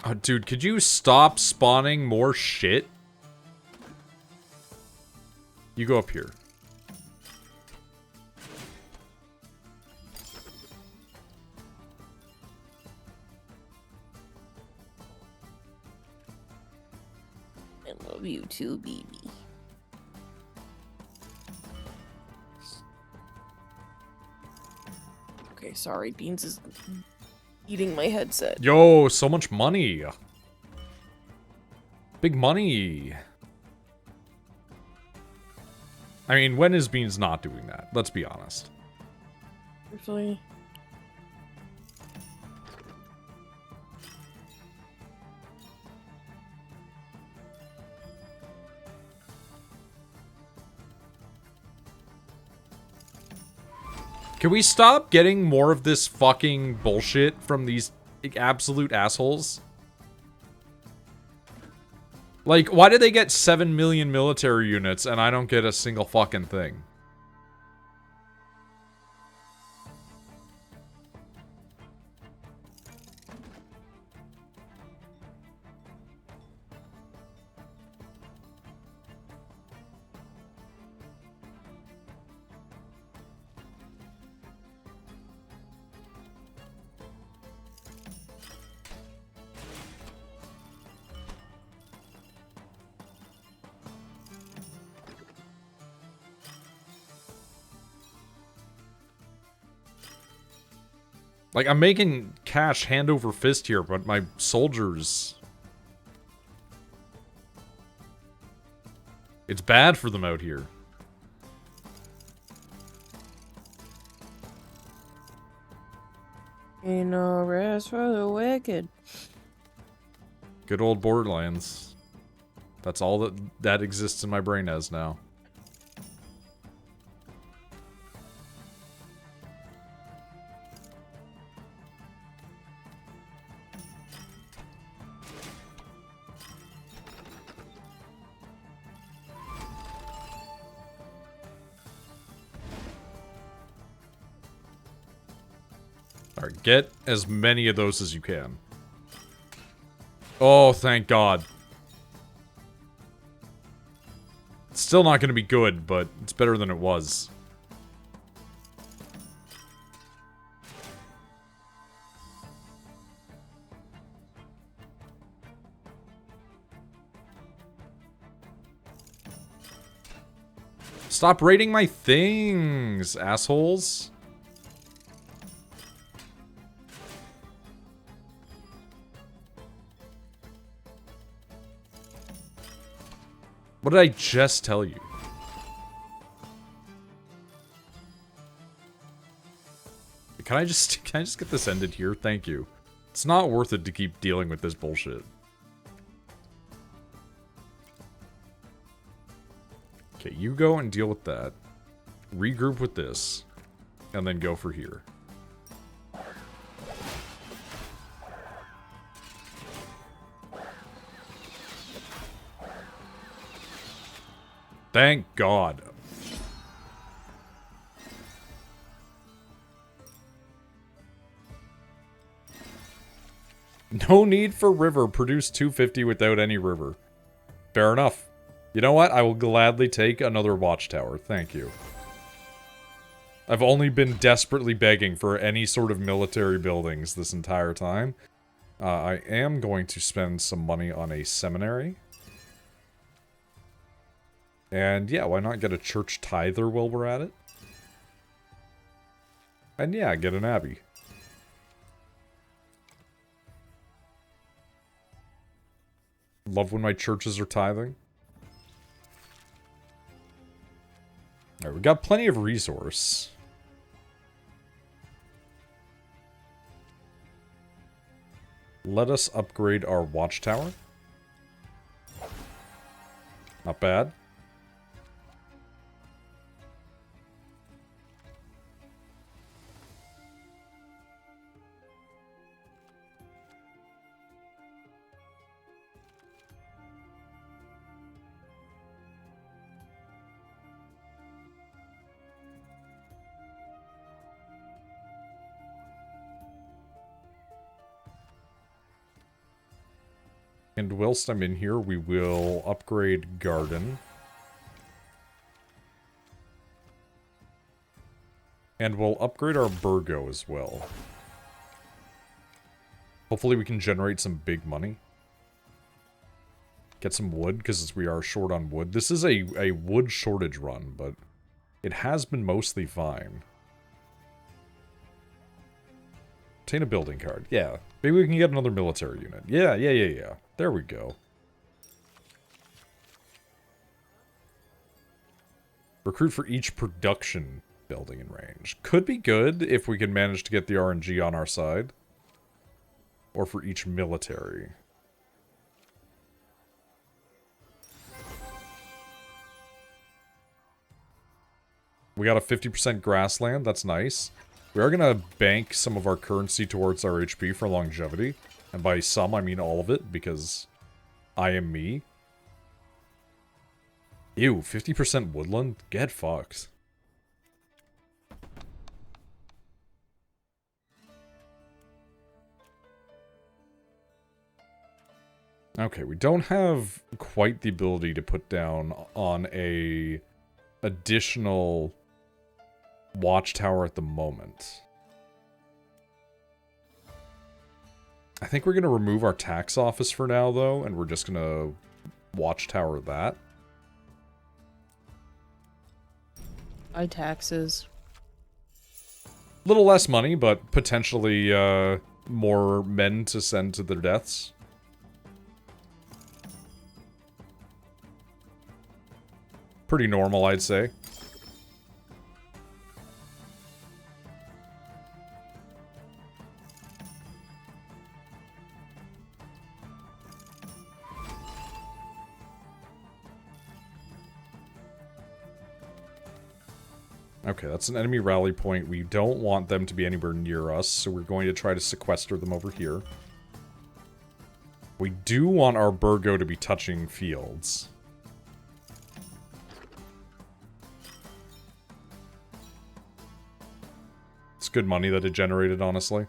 Oh, dude, could you stop spawning more shit? You go up here.
I love you too, baby. Okay, sorry, Beans is eating my headset.
Yo, so much money. Big money. I mean, when is Beans not doing that? Let's be honest.
Actually.
Can we stop getting more of this fucking bullshit from these absolute assholes? Like, why did they get 7 million military units and I don't get a single fucking thing? Like, I'm making cash hand over fist here, but my soldiers... It's bad for them out here.
Ain't no rest for the wicked.
Good old Borderlands. That's all that exists in my brain as now. Alright, get as many of those as you can. Oh, thank God. It's still not going to be good, but it's better than it was. Stop raiding my things, assholes. What did I just tell you? Can I just get this ended here? Thank you. It's not worth it to keep dealing with this bullshit. Okay, you go and deal with that. Regroup with this. And then go for here. Thank God. No need for river. Produce 250 without any river. Fair enough. You know what? I will gladly take another watchtower. Thank you. I've only been desperately begging for any sort of military buildings this entire time. I am going to spend some money on a seminary. And yeah, why not get a church tither while we're at it? And yeah, get an abbey. Love when my churches are tithing. Alright, we got plenty of resource. Let us upgrade our watchtower. Not bad. And whilst I'm in here, we will upgrade garden. And we'll upgrade our Burgo as well. Hopefully we can generate some big money. Get some wood, because we are short on wood. This is a wood shortage run, but it has been mostly fine. Obtain a building card. Yeah. Maybe we can get another military unit. Yeah. There we go. Recruit for each production building in range. Could be good if we can manage to get the RNG on our side. Or for each military. We got a 50% grassland. That's nice. We are going to bank some of our currency towards our HP for longevity. And by some, I mean all of it, because I am me. Ew, 50% woodland? Get fucked. Okay, we don't have quite the ability to put down on a additional watchtower at the moment. I think we're going to remove our tax office for now, though, and we're just going to watchtower that.
High taxes.
Little less money, but potentially more men to send to their deaths. Pretty normal, I'd say. Okay, that's an enemy rally point. We don't want them to be anywhere near us, so we're going to try to sequester them over here. We do want our Burgo to be touching fields. It's good money that it generated, honestly.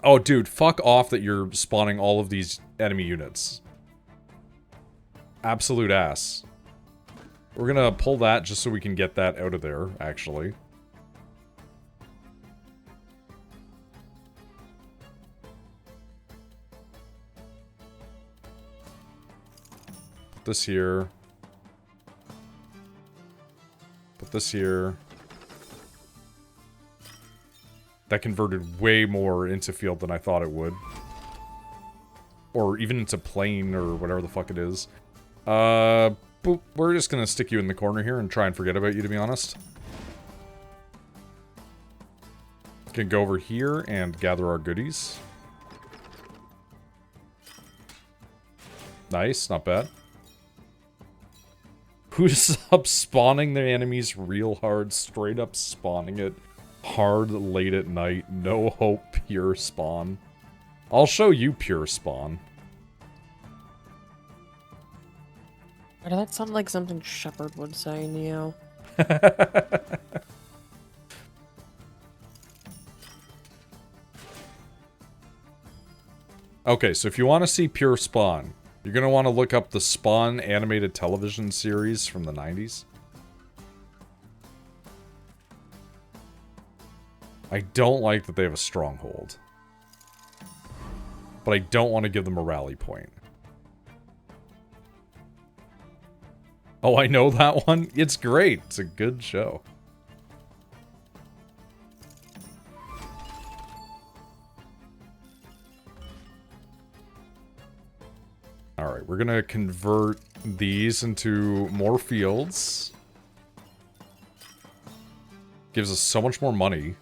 Oh, dude, fuck off that you're spawning all of these enemy units. Absolute ass. We're gonna pull that just so we can get that out of there, actually. Put this here. Put this here. That converted way more into field than I thought it would. Or even into plain or whatever the fuck it is. Boop. We're just gonna stick you in the corner here and try and forget about you, to be honest. Can go over here and gather our goodies. Nice, not bad. Who's up spawning the enemies real hard, straight up spawning it hard late at night, no hope, pure spawn. I'll show you pure spawn.
Why did that sound like something Shepard would say, Neo?
Okay, so if you want to see pure spawn, you're going to want to look up the Spawn animated television series from the 90s. I don't like that they have a stronghold. But I don't want to give them a rally point. Oh, I know that one. It's great. It's a good show. Alright, we're gonna convert these into more fields. Gives us so much more money.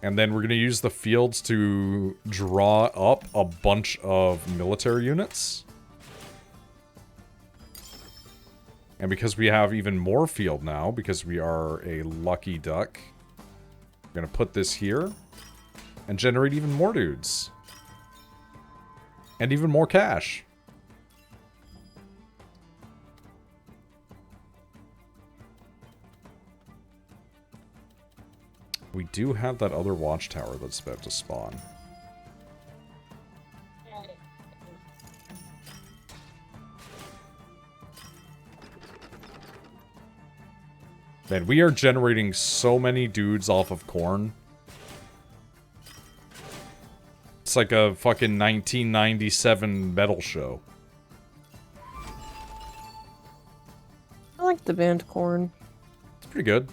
And then we're gonna use the fields to draw up a bunch of military units. And because we have even more field now, because we are a lucky duck, we're gonna put this here and generate even more dudes. And even more cash. We do have that other watchtower that's about to spawn. Man, we are generating so many dudes off of corn. It's like a fucking 1997 metal show.
I like the band Korn.
It's pretty good.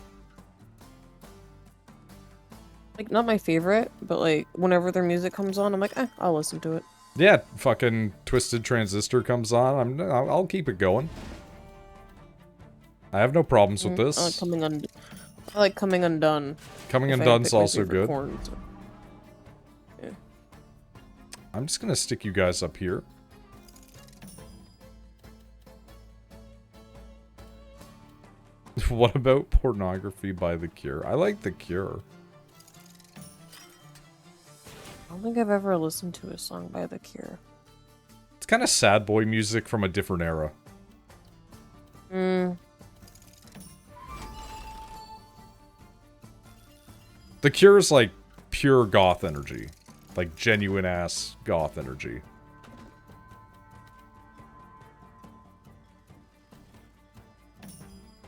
Like, not my favorite, but like, whenever their music comes on, I'm like, I'll listen to it.
Yeah, fucking Twisted Transistor comes on. I'll keep it going. I have no problems with this.
I like Coming Undone.
Coming Undone's also good.
Korn, so. Yeah.
I'm just gonna stick you guys up here. What about Pornography by The Cure? I like The Cure.
I don't think I've ever listened to a song by The Cure.
It's kind of sad boy music from a different era. The Cure is like pure goth energy. Like genuine ass goth energy.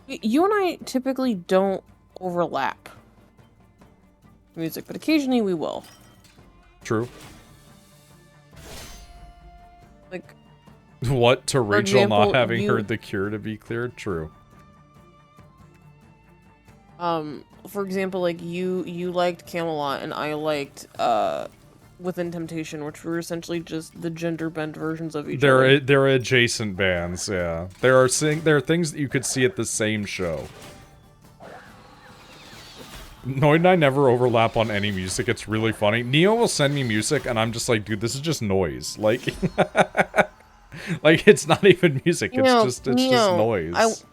You and I typically don't overlap music, but occasionally we will.
True.
Like,
what to Rachel
example,
not having heard The Cure, to be clear? True.
For example, like you liked Camelot and I liked Within Temptation, which were essentially just the gender bent versions of each other.
They're adjacent bands, yeah. There are things that you could see at the same show. Noid and I never overlap on any music. It's really funny. Neo will send me music, and I'm just like, dude, this is just noise. Like, like it's not even music. It's just noise.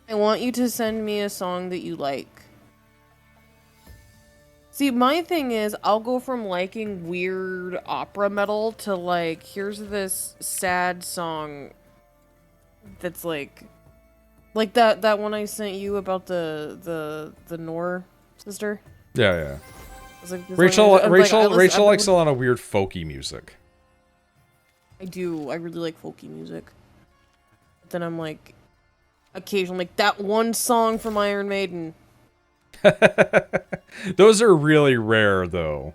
I want you to send me a song that you like. See, my thing is, I'll go from liking weird opera metal to like, here's this sad song that's like that one I sent you about the Nor sister.
Yeah, yeah.
Like,
Rachel likes a lot of weird folky music.
I do. I really like folky music. But then I'm like, occasionally, like that one song from Iron Maiden.
Those are really rare, though.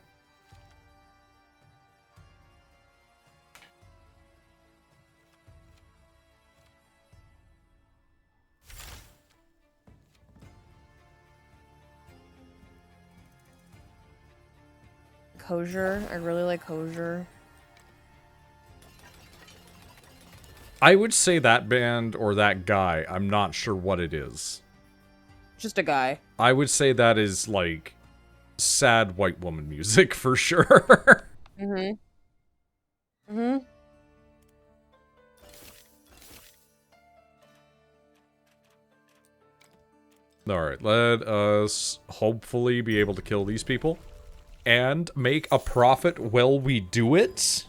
Hosier. I really like Hosier.
I would say that band or that guy. I'm not sure what it is.
Just a guy.
I would say that is, like, sad white woman music, for sure.
Mm-hmm. Mm-hmm.
Alright, let us hopefully be able to kill these people. And make a profit while we do it.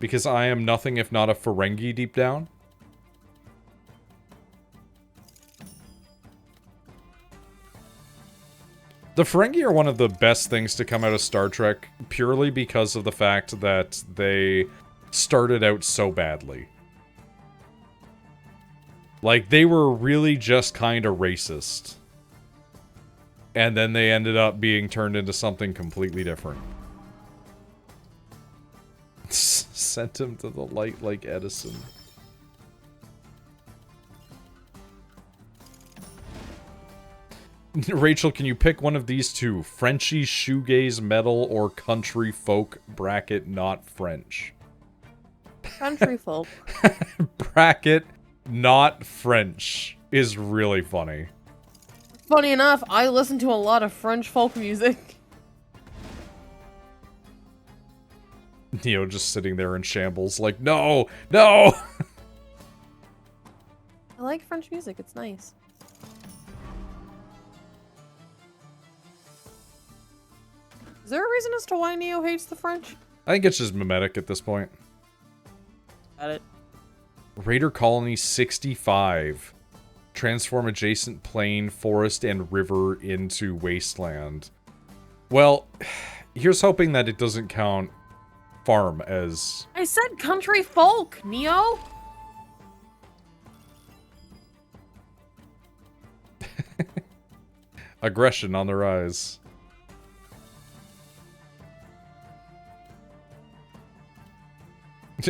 Because I am nothing if not a Ferengi deep down. The Ferengi are one of the best things to come out of Star Trek, purely because of the fact that they started out so badly. Like, they were really just kind of racist. And then they ended up being turned into something completely different. Sent him to the light like Edison. Rachel, can you pick one of these two? Frenchy, shoegaze, metal, or country folk bracket not French?
Country folk.
Bracket not French is really funny.
Funny enough, I listen to a lot of French folk music.
Neo just sitting there in shambles like, no, no!
I like French music, it's nice. Is there a reason as to why Neo hates the French?
I think it's just mimetic at this point.
Got it.
Raider Colony 65. Transform adjacent plain, forest, and river into wasteland. Well, here's hoping that it doesn't count farm as...
I said country folk, Neo!
Aggression on the rise.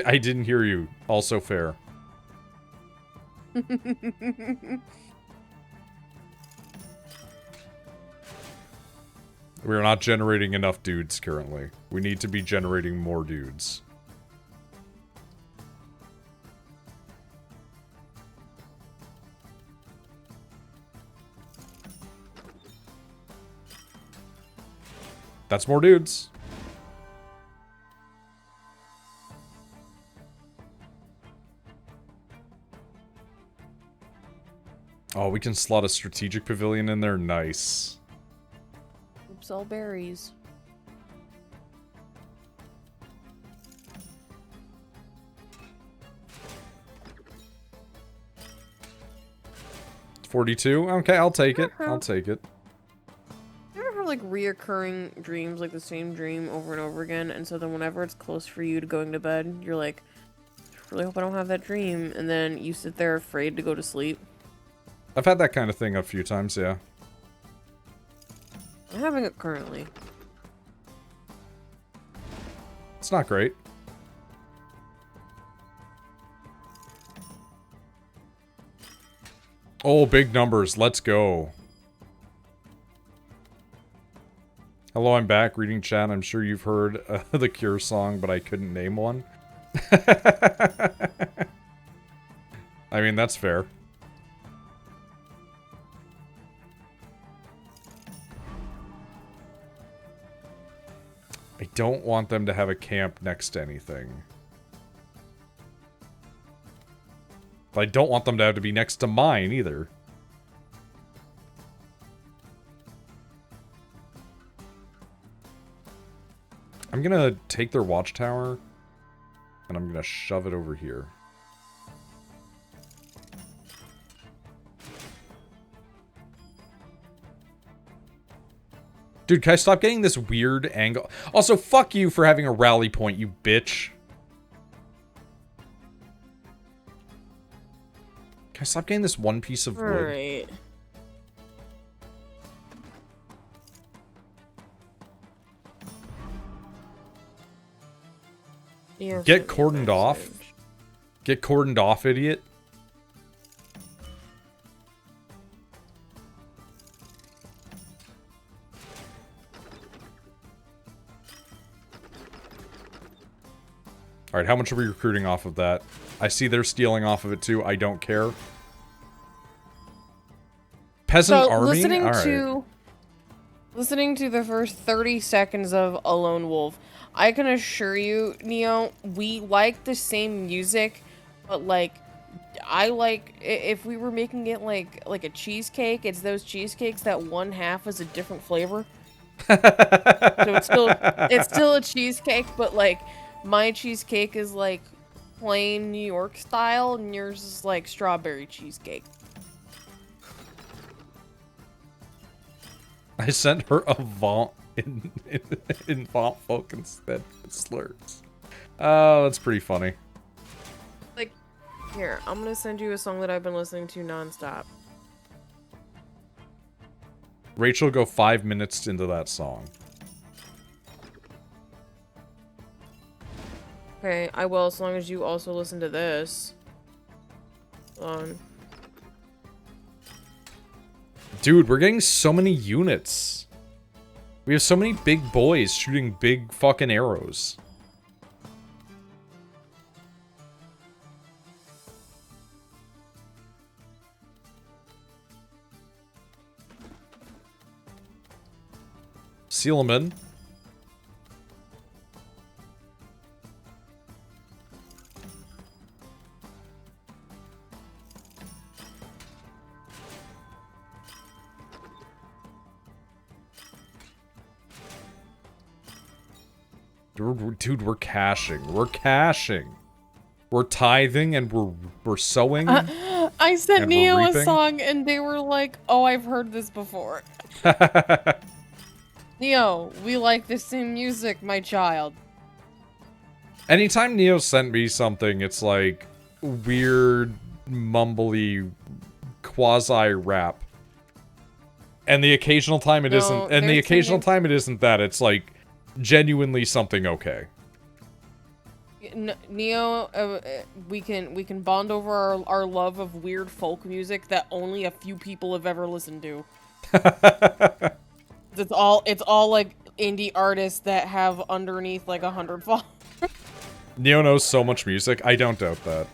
I didn't hear you. Also fair. We're not generating enough dudes currently. We need to be generating more dudes. That's more dudes. Oh, we can slot a strategic pavilion in there. Nice.
Oops, all berries.
$42? Okay, I'll take it. I'll take it.
You ever have, like, reoccurring dreams, like the same dream over and over again, and so then whenever it's close for you to going to bed, you're like, I really hope I don't have that dream, and then you sit there afraid to go to sleep?
I've had that kind of thing a few times, yeah.
I'm having it currently.
It's not great. Oh, big numbers. Let's go. Hello, I'm back. Reading chat. I'm sure you've heard the Cure song, but I couldn't name one. I mean, that's fair. I don't want them to have a camp next to anything. But I don't want them to have to be next to mine, either. I'm gonna take their watchtower, and I'm gonna shove it over here. Dude, can I stop getting this weird angle? Also, fuck you for having a rally point, you bitch. Can I stop getting this one piece of wood?
Alright. Yeah,
Get cordoned off. Get cordoned off, idiot. Alright, how much are we recruiting off of that? I see they're stealing off of it too. I don't care. Peasant army?
Listening to the first 30 seconds of A Lone Wolf, I can assure you, Neo, we like the same music, but like, I like, if we were making it like a cheesecake, it's those cheesecakes that one half is a different flavor. So it's still a cheesecake, but like, my cheesecake is like plain New York style, and yours is like strawberry cheesecake.
I sent her a Vaunt in Vaunt folk instead of slurs. Oh, that's pretty funny.
Like, here, I'm gonna send you a song that I've been listening to nonstop.
Rachel, go 5 minutes into that song.
Okay, I will, as long as you also listen to this. Hold on.
Dude, we're getting so many units. We have so many big boys shooting big fucking arrows. Seal 'em in. Dude, we're cashing. We're cashing. We're tithing and we're sowing.
I sent Neo a song and they were like, "Oh, I've heard this before." Neo, we like the same music, my child.
Anytime Neo sent me something, it's like weird, mumbly, quasi-rap. And the occasional time it isn't. And the occasional time it isn't that. It's like genuinely something okay.
Neo, we can bond over our love of weird folk music that only a few people have ever listened to. It's all like indie artists that have underneath like 100 followers.
Neo knows so much music. I don't doubt that.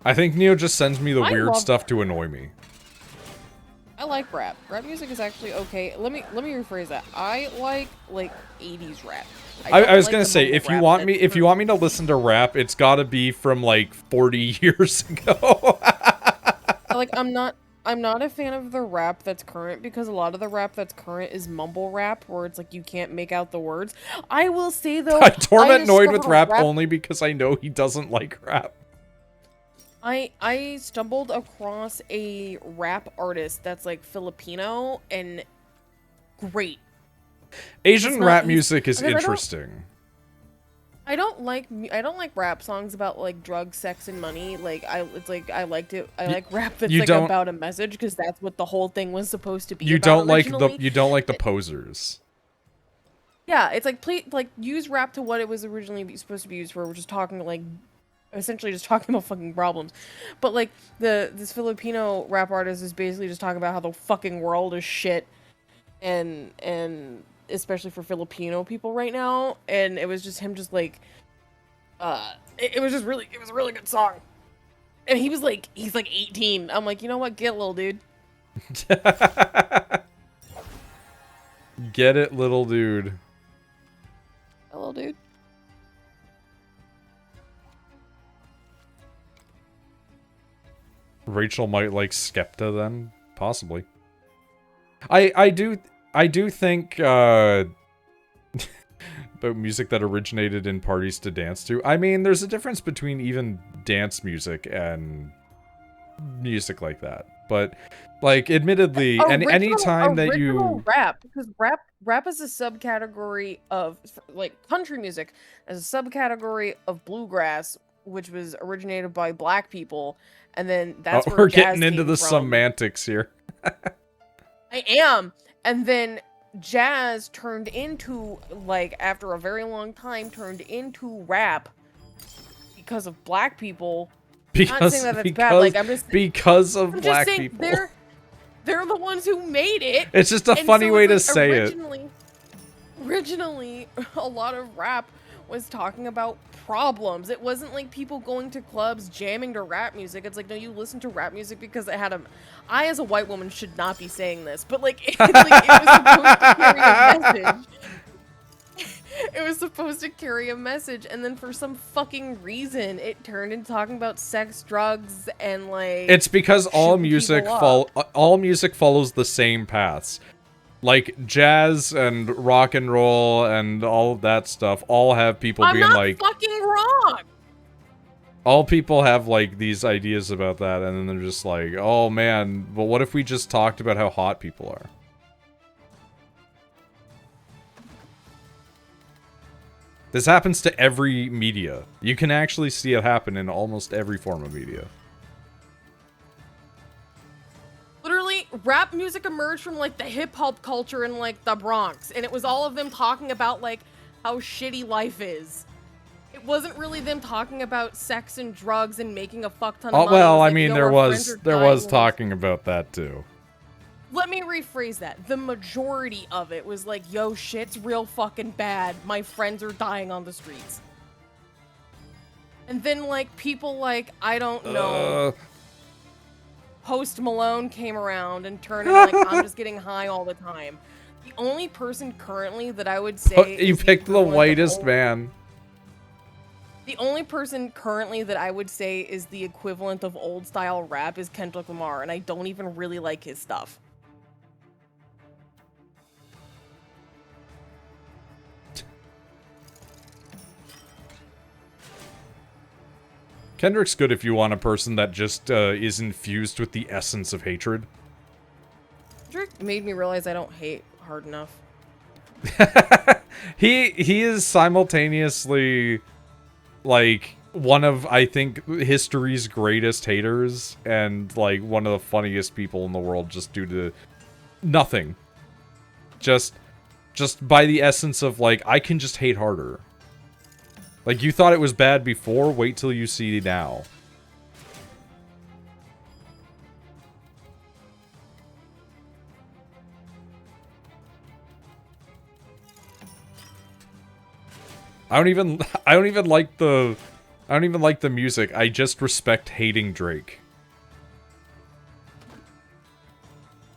I think Neo just sends me the weird stuff to annoy me.
I like rap. Rap music is actually okay. Let me rephrase that. I like 80s rap.
I was gonna say, if you want me to listen to rap, it's gotta be from like 40 years ago.
Like, I'm not a fan of the rap that's current, because a lot of the rap that's current is mumble rap, where it's like you can't make out the words. I will say though,
I torment Noid with rap only because I know he doesn't like rap.
I stumbled across a rap artist that's like Filipino and great.
Asian rap music is interesting.
I don't like rap songs about like drugs, sex, and money. Like I like rap that's like about a message, because that's what the whole thing was supposed to be.
You don't like the posers.
Yeah, it's like use rap to what it was originally supposed to be used for, which is talking like essentially just talking about fucking problems. But like this Filipino rap artist is basically just talking about how the fucking world is shit, and especially for Filipino people right now. And it was just him, just like, it was a really good song. And he's like 18. I'm like, you know what? Get, little dude.
Get it, little dude.
Little dude.
Rachel might like Skepta then, possibly. I do think about music that originated in parties to dance to. I mean, there's a difference between even dance music and music like that. But like, admittedly, any time that you
rap, because rap is a subcategory of, like, country music as a subcategory of bluegrass, which was originated by black people, and then that's where
we're
jazz
getting into
came
the
from.
semantics here.
I am. And then jazz turned into, like, after a very long time, turned into rap because of black people. I'm not saying that that's bad. Like, I'm just
because of black people.
They're the ones who made it.
It's just a funny way to say it.
Originally, a lot of rap was talking about problems. It wasn't like people going to clubs jamming to rap music. It's like, no, you listen to rap music because it had a... I, as a white woman, should not be saying this, but like, it was supposed to carry a message. It was supposed to carry a message, and then for some fucking reason, it turned into talking about sex, drugs, and like...
It's because all music follows the same paths. Like, jazz and rock and roll and all of that stuff all have people being like...
I'm not fucking wrong!
All people have, like, these ideas about that, and then they're just like, oh man, but what if we just talked about how hot people are? This happens to every media. You can actually see it happen in almost every form of media.
Literally, rap music emerged from, like, the hip-hop culture in, like, the Bronx, and it was all of them talking about, like, how shitty life is. It wasn't really them talking about sex and drugs and making a fuck ton of money.
Well,
like,
I mean, there was talking about that too.
Let me rephrase that. The majority of it was like, yo, shit's real fucking bad. My friends are dying on the streets. And then, like, people like, I don't know, Post Malone came around and turned and like, I'm just getting high all the time. The only person currently that I would say...
You picked the whitest man.
The only person currently that I would say is the equivalent of old-style rap is Kendrick Lamar, and I don't even really like his stuff.
Kendrick's good if you want a person that just is infused with the essence of hatred.
Kendrick made me realize I don't hate hard enough.
He is simultaneously, like, one of, I think, history's greatest haters, and, like, one of the funniest people in the world just due to nothing. Just by the essence of, like, I can just hate harder. Like, you thought it was bad before, wait till you see now. I don't even like the music. I just respect hating Drake.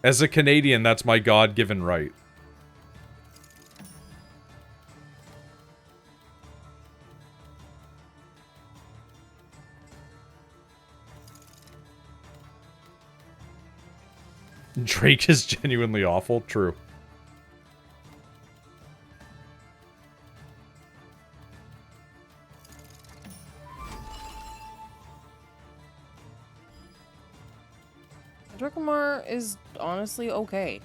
As a Canadian, that's my God-given right. Drake is genuinely awful. True.
Kendrick Lamar is honestly okay.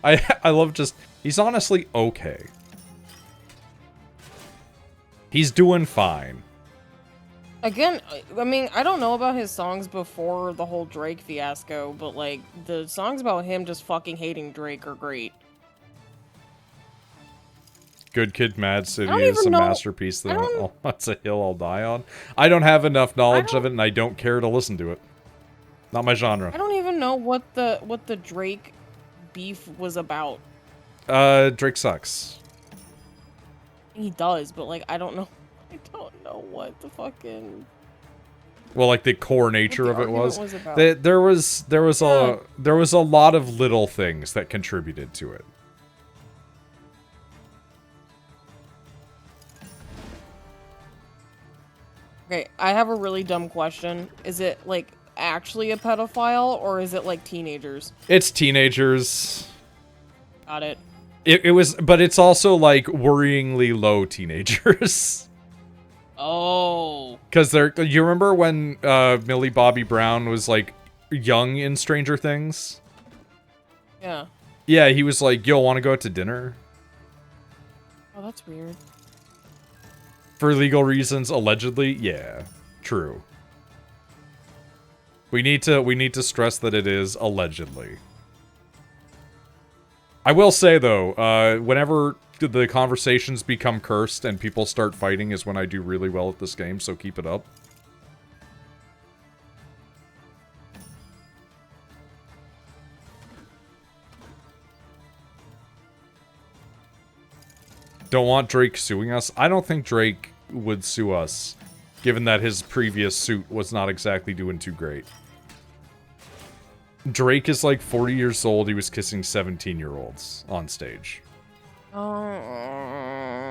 I love just... He's honestly okay. He's doing fine.
Again, I mean, I don't know about his songs before the whole Drake fiasco, but, like, the songs about him just fucking hating Drake are great.
Good Kid, Mad
I
City
don't
is
even
a
know.
masterpiece
I don't.
that's a hill I'll die on. I don't have enough
I
knowledge of
don't.
it, and I don't care to listen to it. Not my genre.
I don't even know what the Drake beef was about.
Drake sucks.
He does, but like I don't know. I don't know what the fucking
Well, like the core
what
nature
the
of it
argument
was.
about.
There was
Yeah.
a lot of little things that contributed to it.
Okay, I have a really dumb question. Is it like actually a pedophile or is it like teenagers?
It's teenagers.
Got it.
It was, but it's also like worryingly low teenagers.
Oh.
Because you remember when Millie Bobby Brown was like young in Stranger Things?
Yeah.
Yeah, he was like, "Yo, want to go out to dinner?"
Oh, that's weird.
For legal reasons, allegedly. Yeah, true. We need to stress that it is allegedly. I will say though, whenever the conversations become cursed and people start fighting is when I do really well at this game, so keep it up. Don't want Drake suing us? I don't think Drake would sue us, given that his previous suit was not exactly doing too great. Drake is like 40 years old. He was kissing 17-year-olds on stage.
I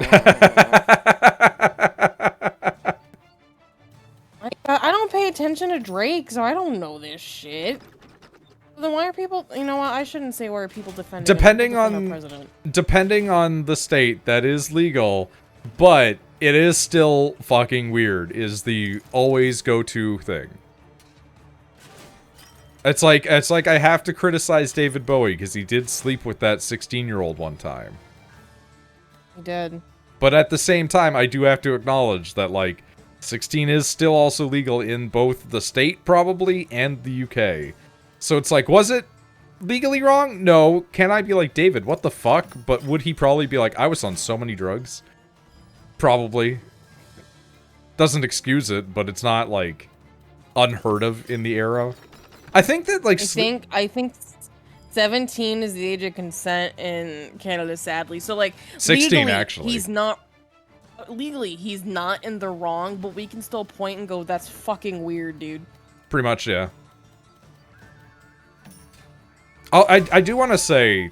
don't pay attention to Drake, so I don't know this shit. Then why are people? You know what? I shouldn't say why are people defending him. People defend our president.
Depending on the state, that is legal, but it is still fucking weird. Is the always go-to thing. It's like I have to criticize David Bowie because he did sleep with that 16-year-old one time.
He did.
But at the same time, I do have to acknowledge that like 16 is still also legal in both the state probably and the UK. So it's like, was it legally wrong? No. Can I be like, David, what the fuck? But would he probably be like, I was on so many drugs? Probably. Doesn't excuse it, but it's not like unheard of in the era. I think that like
I think 17 is the age of consent in Canada, sadly. So like
16
legally,
actually.
he's not in the wrong, but we can still point and go, that's fucking weird, dude.
Pretty much, yeah. Oh, I do want to say,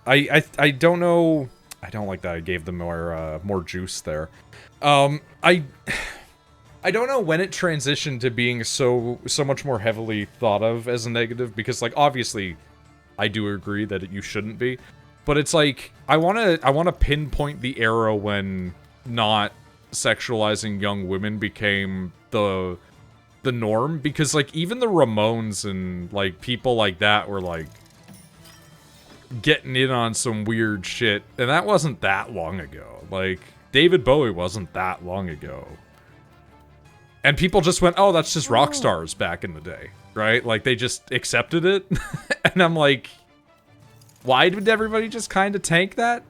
I don't know. I don't like that I gave them more juice there. I don't know when it transitioned to being so much more heavily thought of as a negative, because like obviously I do agree that you shouldn't be, but it's like I want to pinpoint the era when not sexualizing young women became the norm, because like even the Ramones and like people like that were like getting in on some weird shit, and that wasn't that long ago. Like David Bowie wasn't that long ago. And people just went, oh, that's just rock stars back in the day, right? Like, they just accepted it. And I'm like, why did everybody just kind of tank that?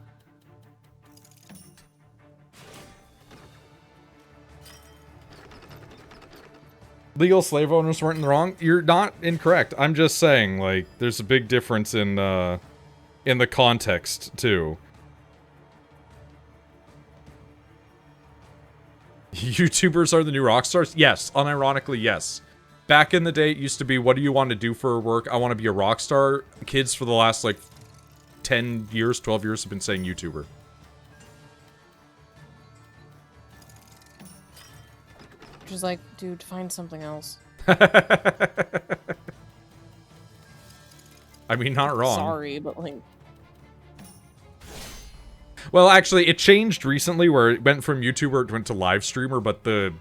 Legal slave owners weren't in the wrong? You're not incorrect. I'm just saying, like, there's a big difference in the context, too. YouTubers are the new rock stars? Yes, unironically, yes. Back in the day, it used to be, what do you want to do for work? I want to be a rock star. Kids for the last, like, 10 years, 12 years have been saying YouTuber.
Just like, dude, find something else.
I mean, not wrong.
Sorry, but like...
Well, actually, it changed recently where it went from YouTuber, it went to live streamer, but the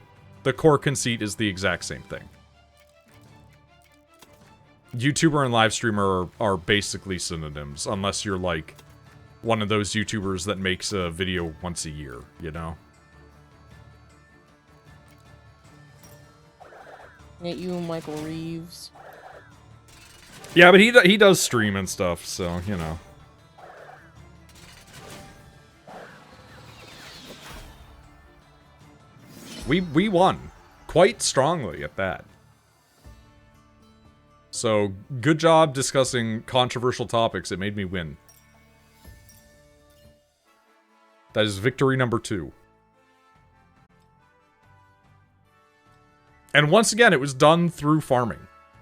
core conceit is the exact same thing. YouTuber and live streamer are basically synonyms, unless you're like one of those YouTubers that makes a video once a year, you know?
Get you, Michael Reeves.
Yeah, but he does stream and stuff, so, you know. We won. Quite strongly at that. So, good job discussing controversial topics. It made me win. That is victory number 2. And once again, it was done through farming.